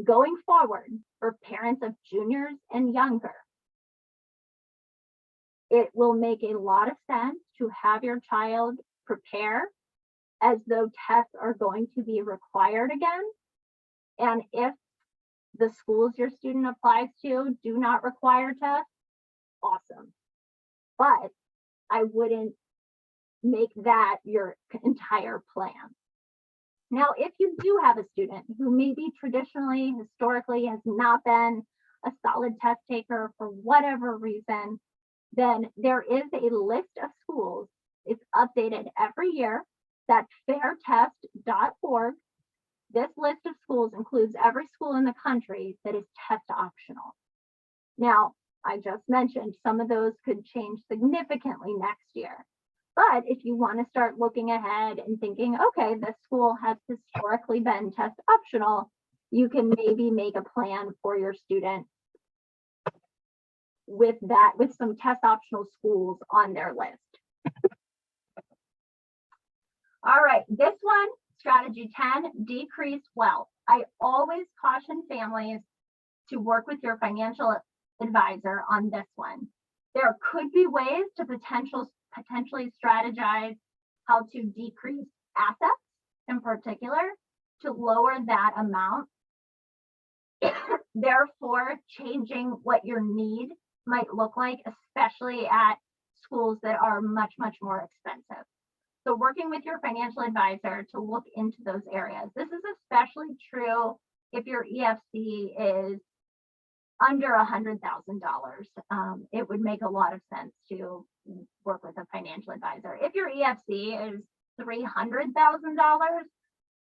going forward, for parents of juniors and younger, it will make a lot of sense to have your child prepare as though tests are going to be required again. And if the schools your student applies to do not require tests, awesome. But I wouldn't make that your entire plan. Now, if you do have a student who maybe traditionally, historically has not been a solid test taker for whatever reason, then there is a list of schools. It's updated every year. That's fairtest.org. This list of schools includes every school in the country that is test optional. Now, I just mentioned some of those could change significantly next year. But if you want to start looking ahead and thinking, okay, this school has historically been test optional, you can maybe make a plan for your student with that, with some test optional schools on their list. All right, this one, strategy 10, decrease wealth. I always caution families to work with your financial advisor on this one. There could be ways to potentially strategize how to decrease assets in particular to lower that amount. Therefore, changing what your need might look like, especially at schools that are much, much more expensive. So working with your financial advisor to look into those areas. This is especially true if your EFC is under $100,000. It would make a lot of sense to work with a financial advisor. If your EFC is $300,000,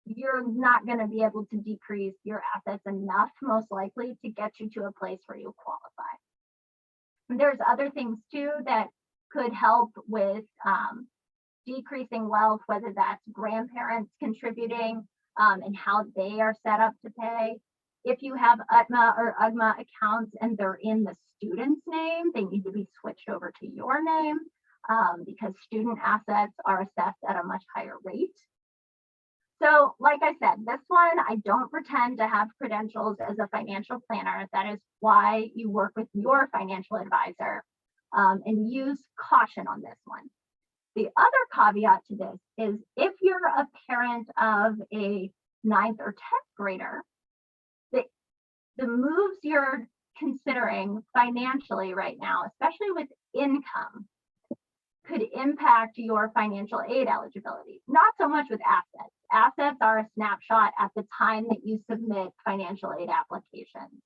you're not going to be able to decrease your assets enough, most likely, to get you to a place where you qualify. And there's other things too that could help with decreasing wealth, whether that's grandparents contributing and how they are set up to pay. If you have UTMA or UGMA accounts and they're in the student's name, they need to be switched over to your name because student assets are assessed at a much higher rate. So like I said, this one, I don't pretend to have credentials as a financial planner. That is why you work with your financial advisor and use caution on this one. The other caveat to this is if you're a parent of a 9th or 10th grader, the moves you're considering financially right now, especially with income, could impact your financial aid eligibility. Not so much with assets. Assets are a snapshot at the time that you submit financial aid applications,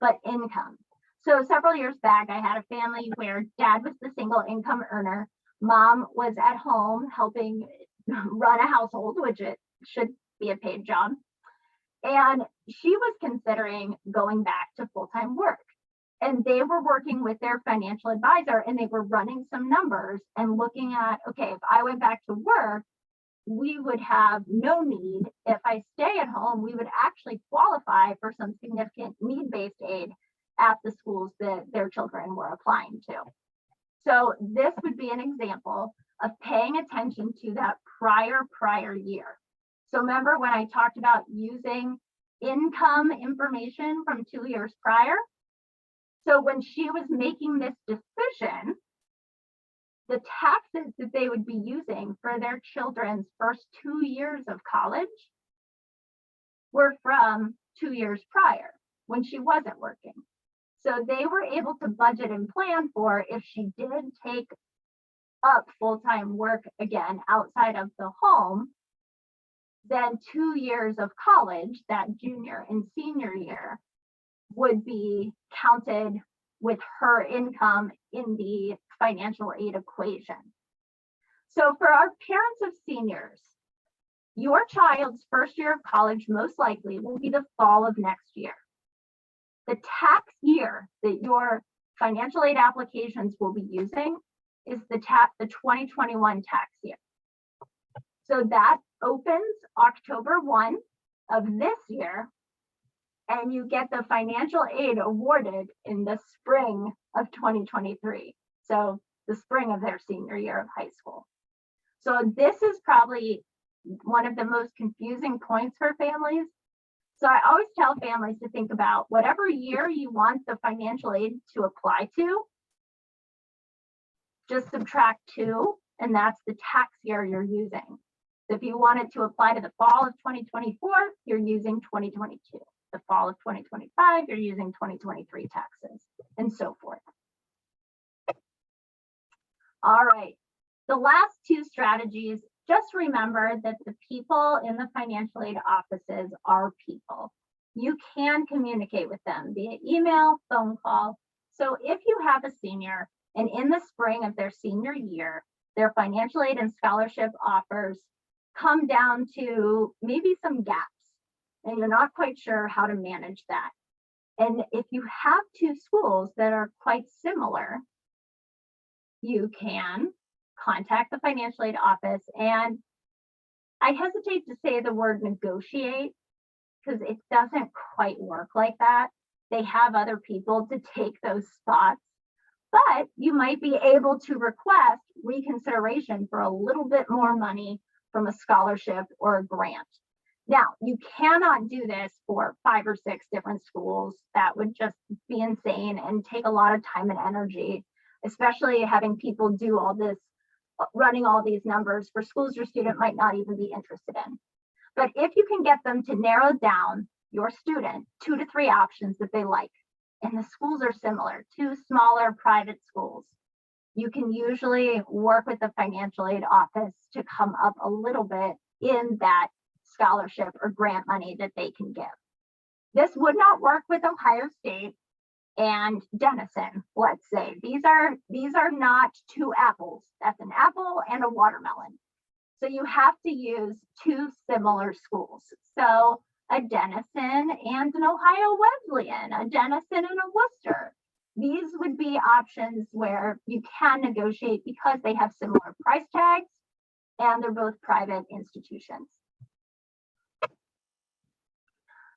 but income. So several years back, I had a family where dad was the single income earner. Mom was at home helping run a household, which it should be a paid job. And she was considering going back to full-time work. And they were working with their financial advisor and they were running some numbers and looking at, okay, if I went back to work, we would have no need. If I stay at home, we would actually qualify for some significant need-based aid at the schools that their children were applying to. So this would be an example of paying attention to that prior year. So remember when I talked about using income information from 2 years prior? So when she was making this decision, the taxes that they would be using for their children's first 2 years of college were from 2 years prior when she wasn't working. So they were able to budget and plan for if she did take up full-time work again outside of the home, then 2 years of college, that junior and senior year, would be counted with her income in the financial aid equation. So for our parents of seniors, your child's first year of college most likely will be the fall of next year. The tax year that your financial aid applications will be using is the 2021 tax year. So that opens October 1 of this year, and you get the financial aid awarded in the spring of 2023. So the spring of their senior year of high school. So this is probably one of the most confusing points for families. So I always tell families to think about whatever year you want the financial aid to apply to, just subtract 2, and that's the tax year you're using. So if you wanted to apply to the fall of 2024, you're using 2022. The fall of 2025, you're using 2023 taxes, and so forth. All right, the last two strategies, just remember that the people in the financial aid offices are people. You can communicate with them via email, phone call. So if you have a senior and in the spring of their senior year, their financial aid and scholarship offers come down to maybe some gaps and you're not quite sure how to manage that. And if you have two schools that are quite similar, you can contact the financial aid office, and I hesitate to say the word negotiate because it doesn't quite work like that. They have other people to take those spots, but you might be able to request reconsideration for a little bit more money from a scholarship or a grant. Now, you cannot do this for 5 or 6 different schools. That would just be insane and take a lot of time and energy, especially having people do all this, running all these numbers for schools your student might not even be interested in. But if you can get them to narrow down your student 2 to 3 options that they like, and the schools are similar, 2 smaller private schools, you can usually work with the financial aid office to come up a little bit in that scholarship or grant money that they can give. This would not work with Ohio State and Denison, let's say. These are not 2 apples. That's an apple and a watermelon. So you have to use 2 similar schools. So a Denison and an Ohio Wesleyan, a Denison and a Worcester. These would be options where you can negotiate because they have similar price tags and they're both private institutions.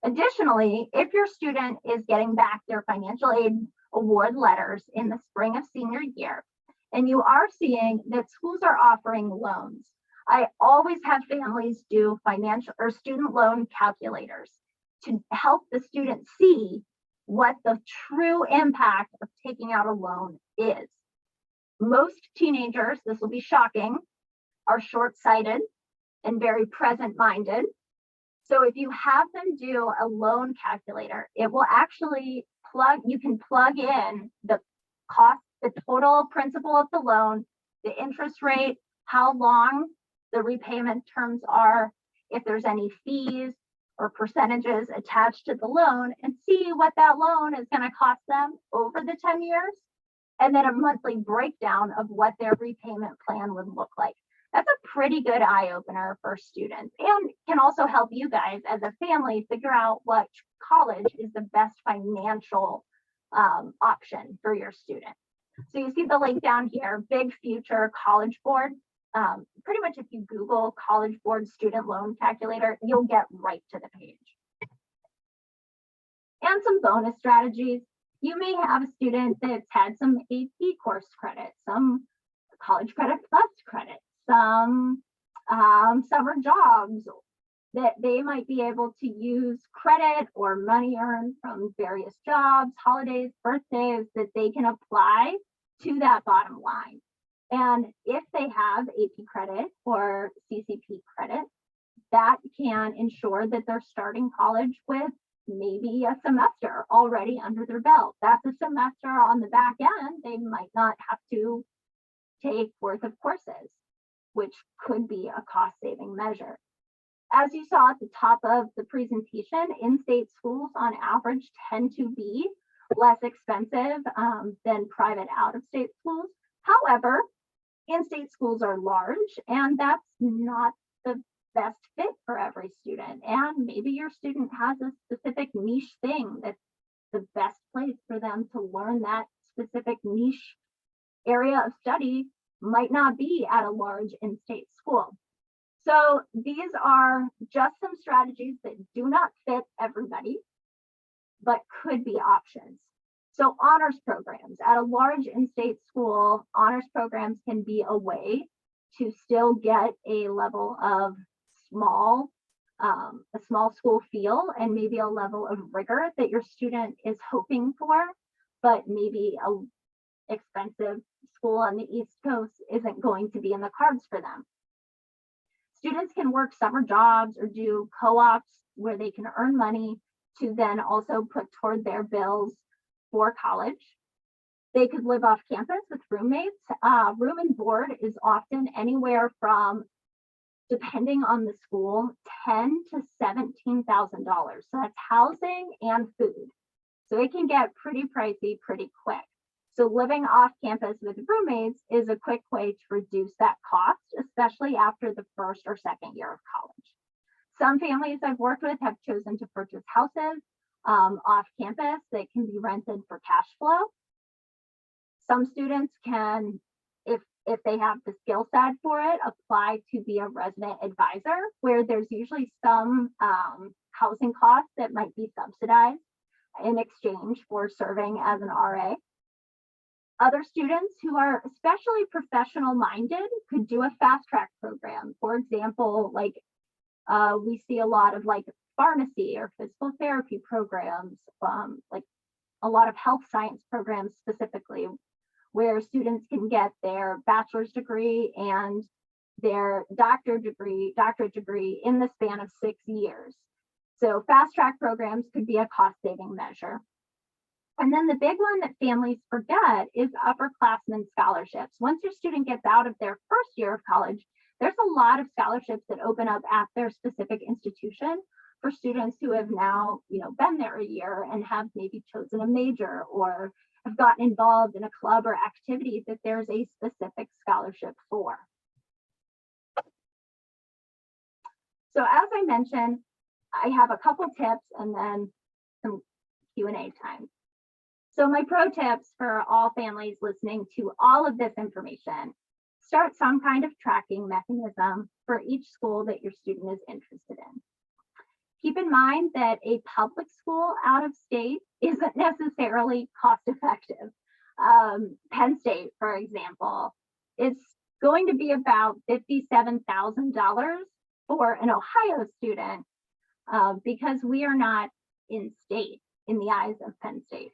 Additionally, if your student is getting back their financial aid award letters in the spring of senior year, and you are seeing that schools are offering loans, I always have families do financial or student loan calculators to help the student see what the true impact of taking out a loan is. Most teenagers, this will be shocking, are short-sighted and very present-minded. So if you have them do a loan calculator, it will actually you can plug in the cost, the total principal of the loan, the interest rate, how long the repayment terms are, if there's any fees or percentages attached to the loan, and see what that loan is going to cost them over the 10 years, and then a monthly breakdown of what their repayment plan would look like. That's a pretty good eye opener for students, and can also help you guys as a family figure out what college is the best financial option for your student. So you see the link down here, Big Future College Board. Pretty much if you Google College Board Student Loan Calculator, you'll get right to the page. And some bonus strategies. You may have a student that's had some AP course credit, some College Credit Plus credit, some summer jobs that they might be able to use credit or money earned from various jobs, holidays, birthdays, that they can apply to that bottom line. And if they have AP credit or CCP credit, that can ensure that they're starting college with maybe a semester already under their belt. That's a semester on the back end they might not have to take worth of courses, which could be a cost-saving measure. As you saw at the top of the presentation, in-state schools on average tend to be less expensive than private out-of-state schools. However, in-state schools are large, and that's not the best fit for every student. And maybe your student has a specific niche thing that's the best place for them to learn. That specific niche area of study might not be at a large in-state school. So these are just some strategies that do not fit everybody, but could be options. So honors programs at a large in-state school, honors programs can be a way to still get a level of a small school feel, and maybe a level of rigor that your student is hoping for, but maybe a expensive school on the East Coast isn't going to be in the cards for them. Students can work summer jobs or do co-ops where they can earn money to then also put toward their bills for college. They could live off campus with roommates. Room and board is often anywhere from, depending on the school, $10,000 to $17,000. So that's housing and food. So it can get pretty pricey pretty quick. So living off campus with roommates is a quick way to reduce that cost, especially after the first or second year of college. Some families I've worked with have chosen to purchase houses off campus that can be rented for cash flow. Some students can, if they have the skill set for it, apply to be a resident advisor, where there's usually some housing costs that might be subsidized in exchange for serving as an RA. Other students who are especially professional minded could do a fast track program. For example, like we see a lot of like pharmacy or physical therapy programs, like a lot of health science programs specifically, where students can get their bachelor's degree and their doctorate degree in the span of 6 years. So fast track programs could be a cost saving measure. And then the big one that families forget is upperclassmen scholarships. Once your student gets out of their first year of college, there's a lot of scholarships that open up at their specific institution for students who have now, been there a year and have maybe chosen a major or have gotten involved in a club or activity that there's a specific scholarship for. So as I mentioned, I have a couple tips and then some Q&A time. So my pro tips for all families listening to all of this information: start some kind of tracking mechanism for each school that your student is interested in. Keep in mind that a public school out of state isn't necessarily cost effective. Penn State, for example, it's going to be about $57,000 for an Ohio student because we are not in state in the eyes of Penn State.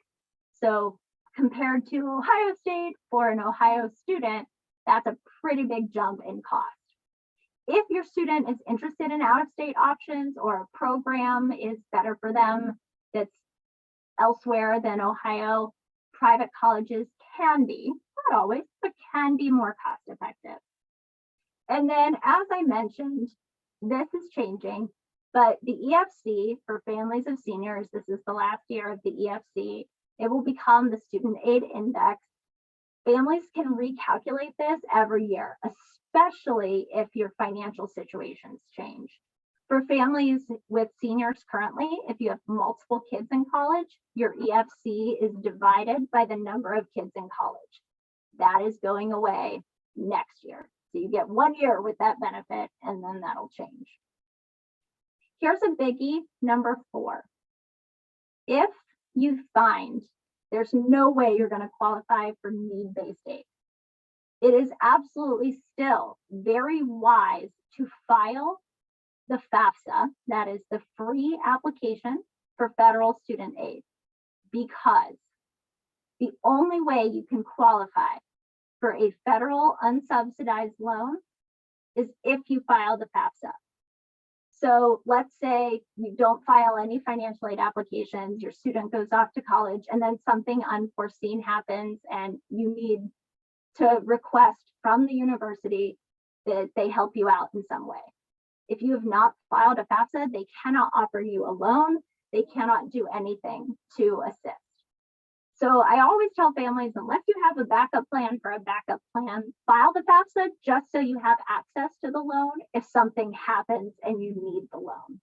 So compared to Ohio State, for an Ohio student, that's a pretty big jump in cost. If your student is interested in out-of-state options or a program is better for them that's elsewhere than Ohio, private colleges can be, not always, but can be more cost effective. And then, as I mentioned, this is changing, but the EFC for families of seniors, this is the last year of the EFC, it will become the Student Aid Index. Families can recalculate this every year, especially if your financial situations change. For families with seniors currently, if you have multiple kids in college, your EFC is divided by the number of kids in college. That is going away next year. So you get 1 year with that benefit, and then that'll change. Here's a biggie, number 4. If you find there's no way you're going to qualify for need-based aid, it is absolutely still very wise to file the FAFSA, that is the free application for federal student aid, because the only way you can qualify for a federal unsubsidized loan is if you file the FAFSA. So let's say you don't file any financial aid applications, your student goes off to college, and then something unforeseen happens and you need to request from the university that they help you out in some way. If you have not filed a FAFSA, they cannot offer you a loan. They cannot do anything to assist. So I always tell families, unless you have a backup plan for a backup plan, file the FAFSA just so you have access to the loan if something happens and you need the loan.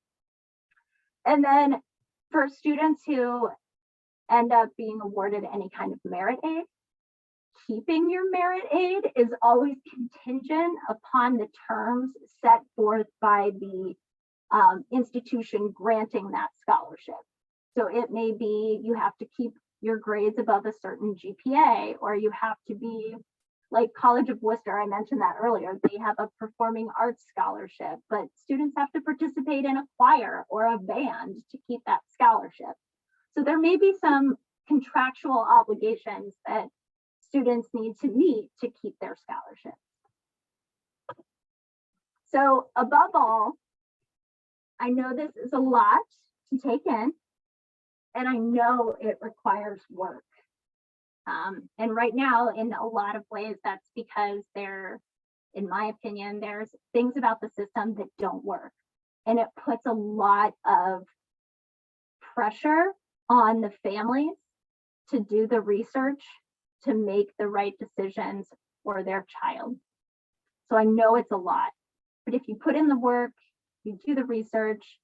And then for students who end up being awarded any kind of merit aid, keeping your merit aid is always contingent upon the terms set forth by the institution granting that scholarship. So it may be you have to keep your grades above a certain GPA, or you have to be like College of Worcester, I mentioned that earlier, they have a performing arts scholarship, but students have to participate in a choir or a band to keep that scholarship. So there may be some contractual obligations that students need to meet to keep their scholarship. So above all, I know this is a lot to take in, and I know it requires work. And right now, in a lot of ways, that's because in my opinion, there's things about the system that don't work. And it puts a lot of pressure on the families to do the research, to make the right decisions for their child. So I know it's a lot, but if you put in the work, you do the research,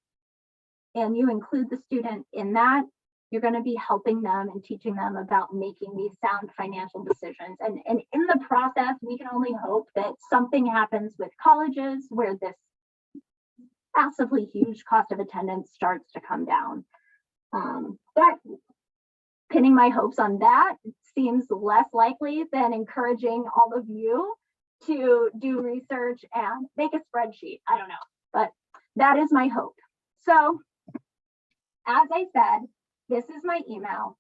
and you include the student in that, you're going to be helping them and teaching them about making these sound financial decisions. And in the process, we can only hope that something happens with colleges where this massively huge cost of attendance starts to come down. But pinning my hopes on that seems less likely than encouraging all of you to do research and make a spreadsheet. I don't know, but that is my hope. So, as I said, this is my email.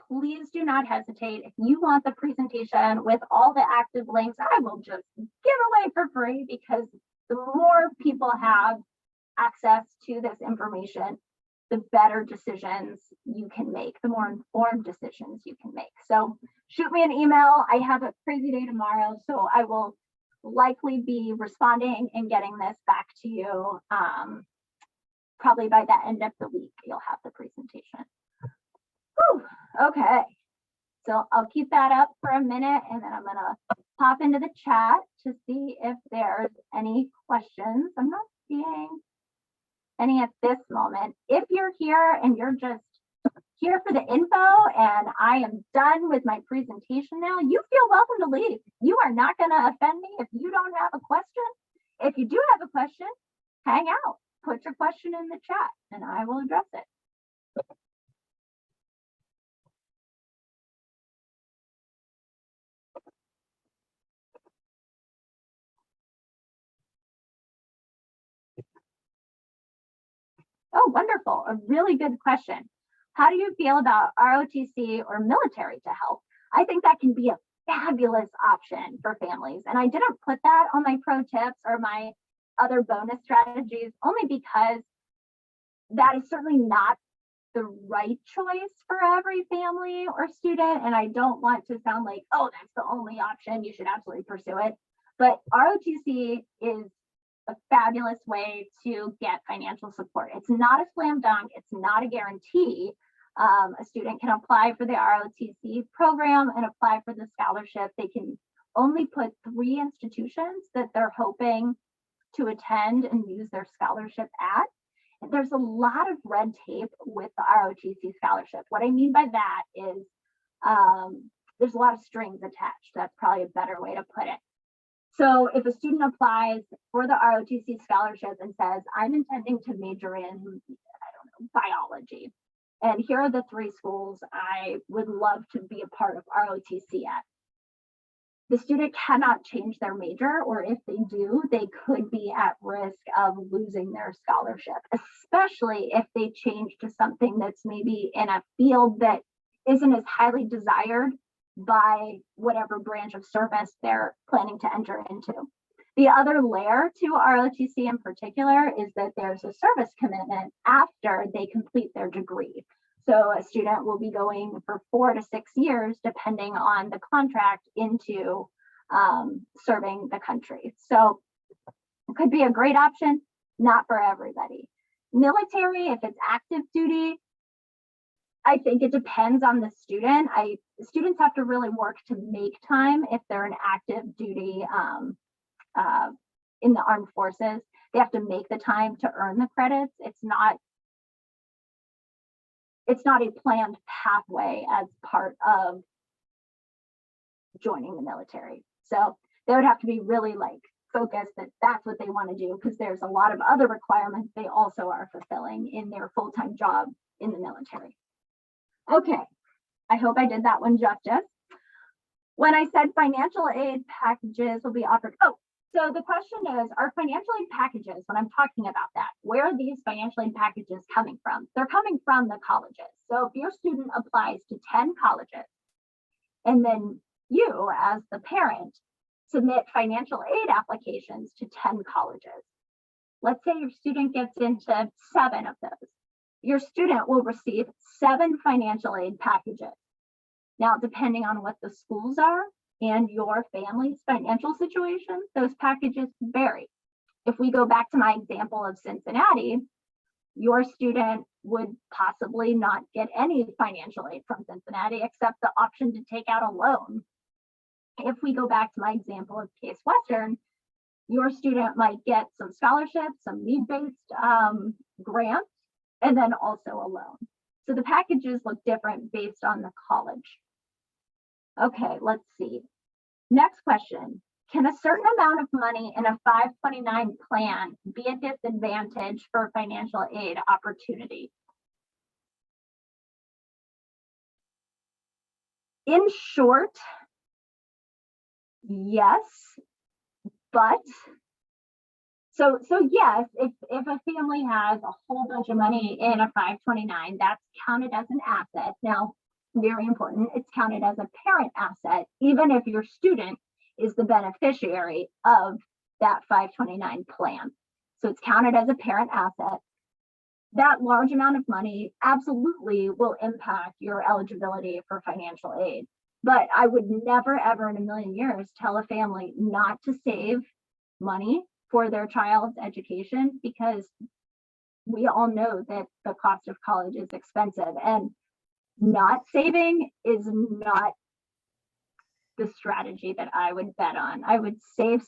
Please do not hesitate. If you want the presentation with all the active links, I will just give away for free, because the more people have access to this information, the better decisions you can make, the more informed decisions you can make. So shoot me an email. I have a crazy day tomorrow, so I will likely be responding and getting this back to you. Probably by the end of the week, you'll have the presentation. Whew, okay, so I'll keep that up for a minute, and then I'm gonna pop into the chat to see if there's any questions. I'm not seeing any at this moment. If you're here and you're just here for the info and I am done with my presentation now, you feel welcome to leave. You are not gonna offend me if you don't have a question. If you do have a question, hang out. Put your question in the chat and I will address it. Oh, wonderful. A really good question. How do you feel about ROTC or military to help? I think that can be a fabulous option for families. And I didn't put that on my pro tips or my other bonus strategies, only because that is certainly not the right choice for every family or student. And I don't want to sound like, oh, that's the only option, you should absolutely pursue it. But ROTC is a fabulous way to get financial support. It's not a slam dunk, it's not a guarantee. A student can apply for the ROTC program and apply for the scholarship. They can only put 3 institutions that they're hoping to attend and use their scholarship at. And there's a lot of red tape with the ROTC scholarship. What I mean by that is there's a lot of strings attached. That's probably a better way to put it. So if a student applies for the ROTC scholarship and says, I'm intending to major in, I don't know, biology, and here are the 3 schools I would love to be a part of ROTC at. The student cannot change their major, or if they do, they could be at risk of losing their scholarship, especially if they change to something that's maybe in a field that isn't as highly desired by whatever branch of service they're planning to enter into. The other layer to ROTC in particular is that there's a service commitment after they complete their degree. So a student will be going for 4 to 6 years, depending on the contract, into serving the country. So it could be a great option, not for everybody. Military, if it's active duty, I think it depends on the student. Students have to really work to make time if they're an active duty in the armed forces. They have to make the time to earn the credits. It's not a planned pathway as part of joining the military. So they would have to be really focused that that's what they want to do, because there's a lot of other requirements they also are fulfilling in their full-time job in the military. Okay, I hope I did that one justice. When I said financial aid packages will be offered, so the question is, are financial aid packages, when I'm talking about that, where are these financial aid packages coming from? They're coming from the colleges. So if your student applies to 10 colleges, and then you, as the parent, submit financial aid applications to 10 colleges. Let's say your student gets into 7 of those. Your student will receive 7 financial aid packages. Now, depending on what the schools are and your family's financial situation, those packages vary. If we go back to my example of Cincinnati, your student would possibly not get any financial aid from Cincinnati except the option to take out a loan. If we go back to my example of Case Western, your student might get some scholarships, some need-based grants, and then also a loan. So the packages look different based on the college. Okay, let's see. Next question. Can a certain amount of money in a 529 plan be a disadvantage for financial aid opportunity? In short, yes, but so yes, if a family has a whole bunch of money in a 529, that's counted as an asset. Now, very important, it's counted as a parent asset, even if your student is the beneficiary of that 529 plan. So it's counted as a parent asset. That large amount of money absolutely will impact your eligibility for financial aid. But I would never, ever in a million years tell a family not to save money for their child's education, because we all know that the cost of college is expensive, and not saving is not the strategy that I would bet on. I would save,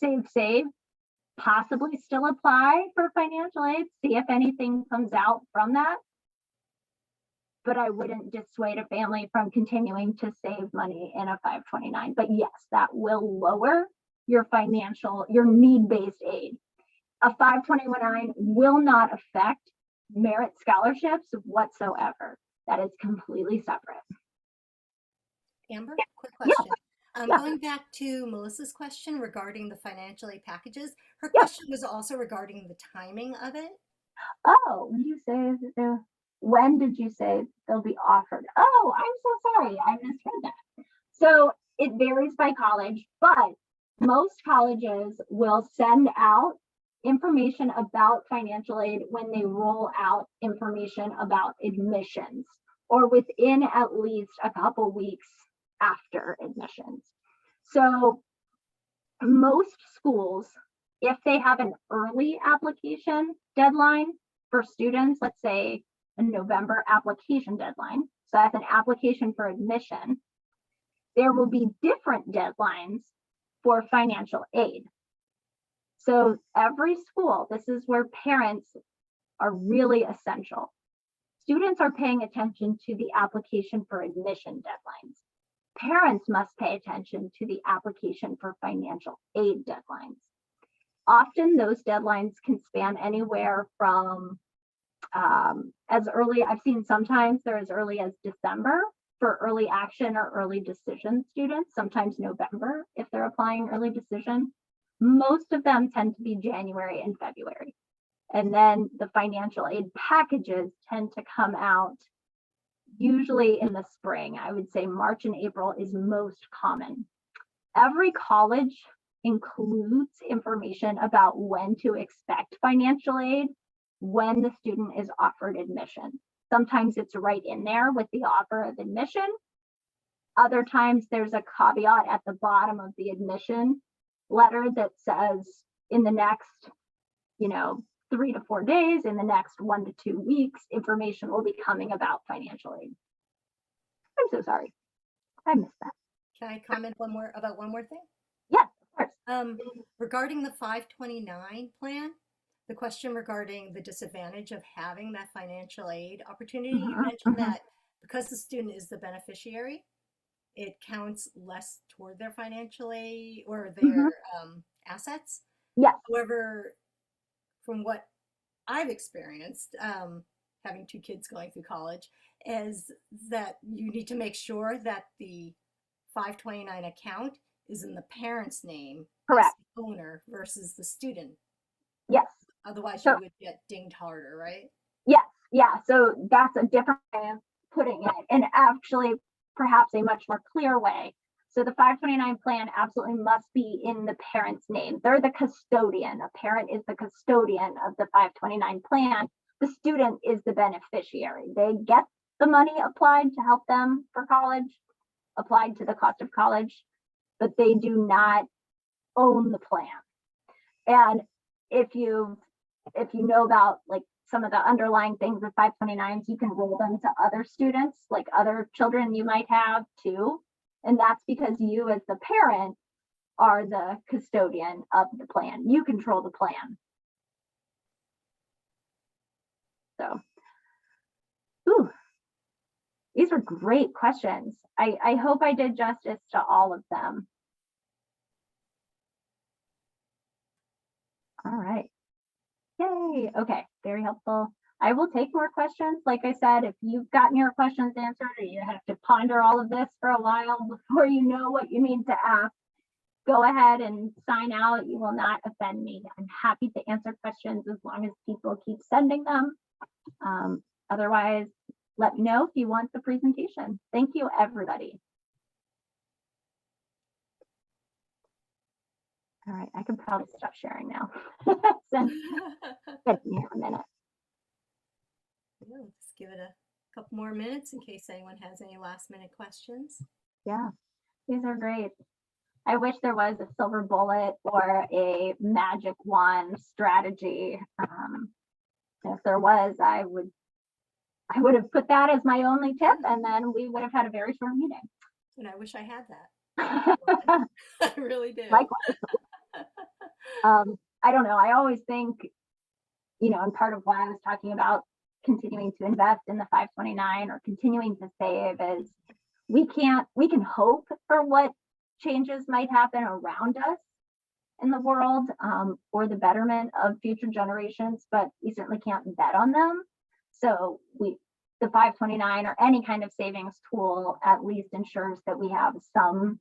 possibly still apply for financial aid, see if anything comes out from that. But I wouldn't dissuade a family from continuing to save money in a 529. But yes, that will lower your need-based aid. A 529 will not affect merit scholarships whatsoever. That is completely separate.
Amber, quick question. Going back to Melissa's question regarding the financial aid packages, her question was also regarding the timing of it.
Oh, when did you say they'll be offered? Oh, I'm so sorry, I misread that. So it varies by college, but most colleges will send out information about financial aid when they roll out information about admissions, or within at least a couple weeks after admissions. So most schools, if they have an early application deadline for students, let's say a November application deadline, so that's an application for admission, there will be different deadlines for financial aid. So every school, this is where parents are really essential. Students are paying attention to the application for admission deadlines. Parents must pay attention to the application for financial aid deadlines. Often those deadlines can span anywhere from as early, I've seen sometimes they're as early as December for early action or early decision students, sometimes November if they're applying early decision. Most of them tend to be January and February. And then the financial aid packages tend to come out usually in the spring. I would say March and April is most common. Every college includes information about when to expect financial aid when the student is offered admission. Sometimes it's right in there with the offer of admission. Other times there's a caveat at the bottom of the admission letter that says in the next, 3 to 4 days, in the next 1 to 2 weeks, information will be coming about financial aid. I'm so sorry. I missed that.
Can I comment one more thing?
Yes, of course.
Regarding the 529 plan, the question regarding the disadvantage of having that financial aid opportunity, you mentioned that because the student is the beneficiary, it counts less toward their financial aid or their assets.
Yes.
However, from what I've experienced, having 2 kids going through college, is that you need to make sure that the 529 account is in the parent's name,
correct,
as the owner versus the student.
Yes.
Otherwise, you would get dinged harder, right?
Yes. Yeah. So that's a different way of putting it, and actually perhaps a much more clear way. So the 529 plan absolutely must be in the parent's name. They're the custodian. A parent is the custodian of the 529 plan. The student is the beneficiary. They get the money applied to help them for college, applied to the cost of college, but they do not own the plan. And if you know about like some of the underlying things of 529s, you can roll them to other students, like other children you might have too. And that's because you as the parent are the custodian of the plan. You control the plan. So, ooh, these are great questions. I hope I did justice to all of them. All right. Yay. Okay. Very helpful. I will take more questions. Like I said, if you've gotten your questions answered or you have to ponder all of this for a while before you know what you need to ask, go ahead and sign out. You will not offend me. I'm happy to answer questions as long as people keep sending them. Otherwise, let me know if you want the presentation. Thank you, everybody. All right, I can probably stop sharing now. Give me a minute.
Yeah, let's give it a couple more minutes in case anyone has any last minute questions.
Yeah, these are great. I wish there was a silver bullet or a magic wand strategy. If there was, I would have put that as my only tip, and then we would have had a very short meeting.
And I wish I had that. I really do.
Likewise. I don't know. I always think, and part of why I was talking about continuing to invest in the 529 or continuing to save is we can hope for what changes might happen around us in the world for the betterment of future generations, but we certainly can't bet on them. So the 529 or any kind of savings tool at least ensures that we have some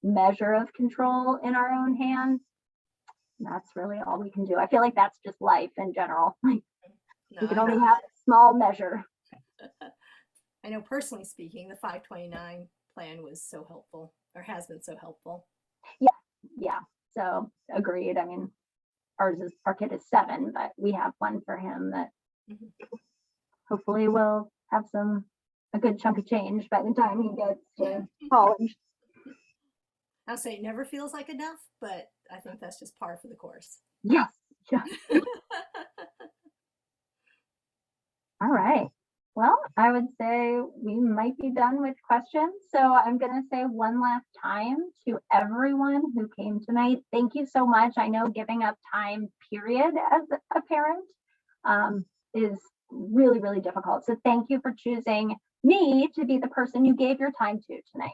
measure of control in our own hands. That's really all we can do. I feel like that's just life in general. Like we can only have a small measure.
I know personally speaking, the 529 plan was so helpful, or has been so helpful.
Yeah. So agreed. I mean, our kid is 7, but we have one for him that hopefully will have a good chunk of change by the time he gets to college.
I'll say it never feels like enough, but I think that's just par for the course.
Yes. Yeah. All right. Well, I would say we might be done with questions. So I'm going to say one last time to everyone who came tonight, thank you so much. I know giving up time, period, as a parent is really, really difficult. So thank you for choosing me to be the person you gave your time to tonight.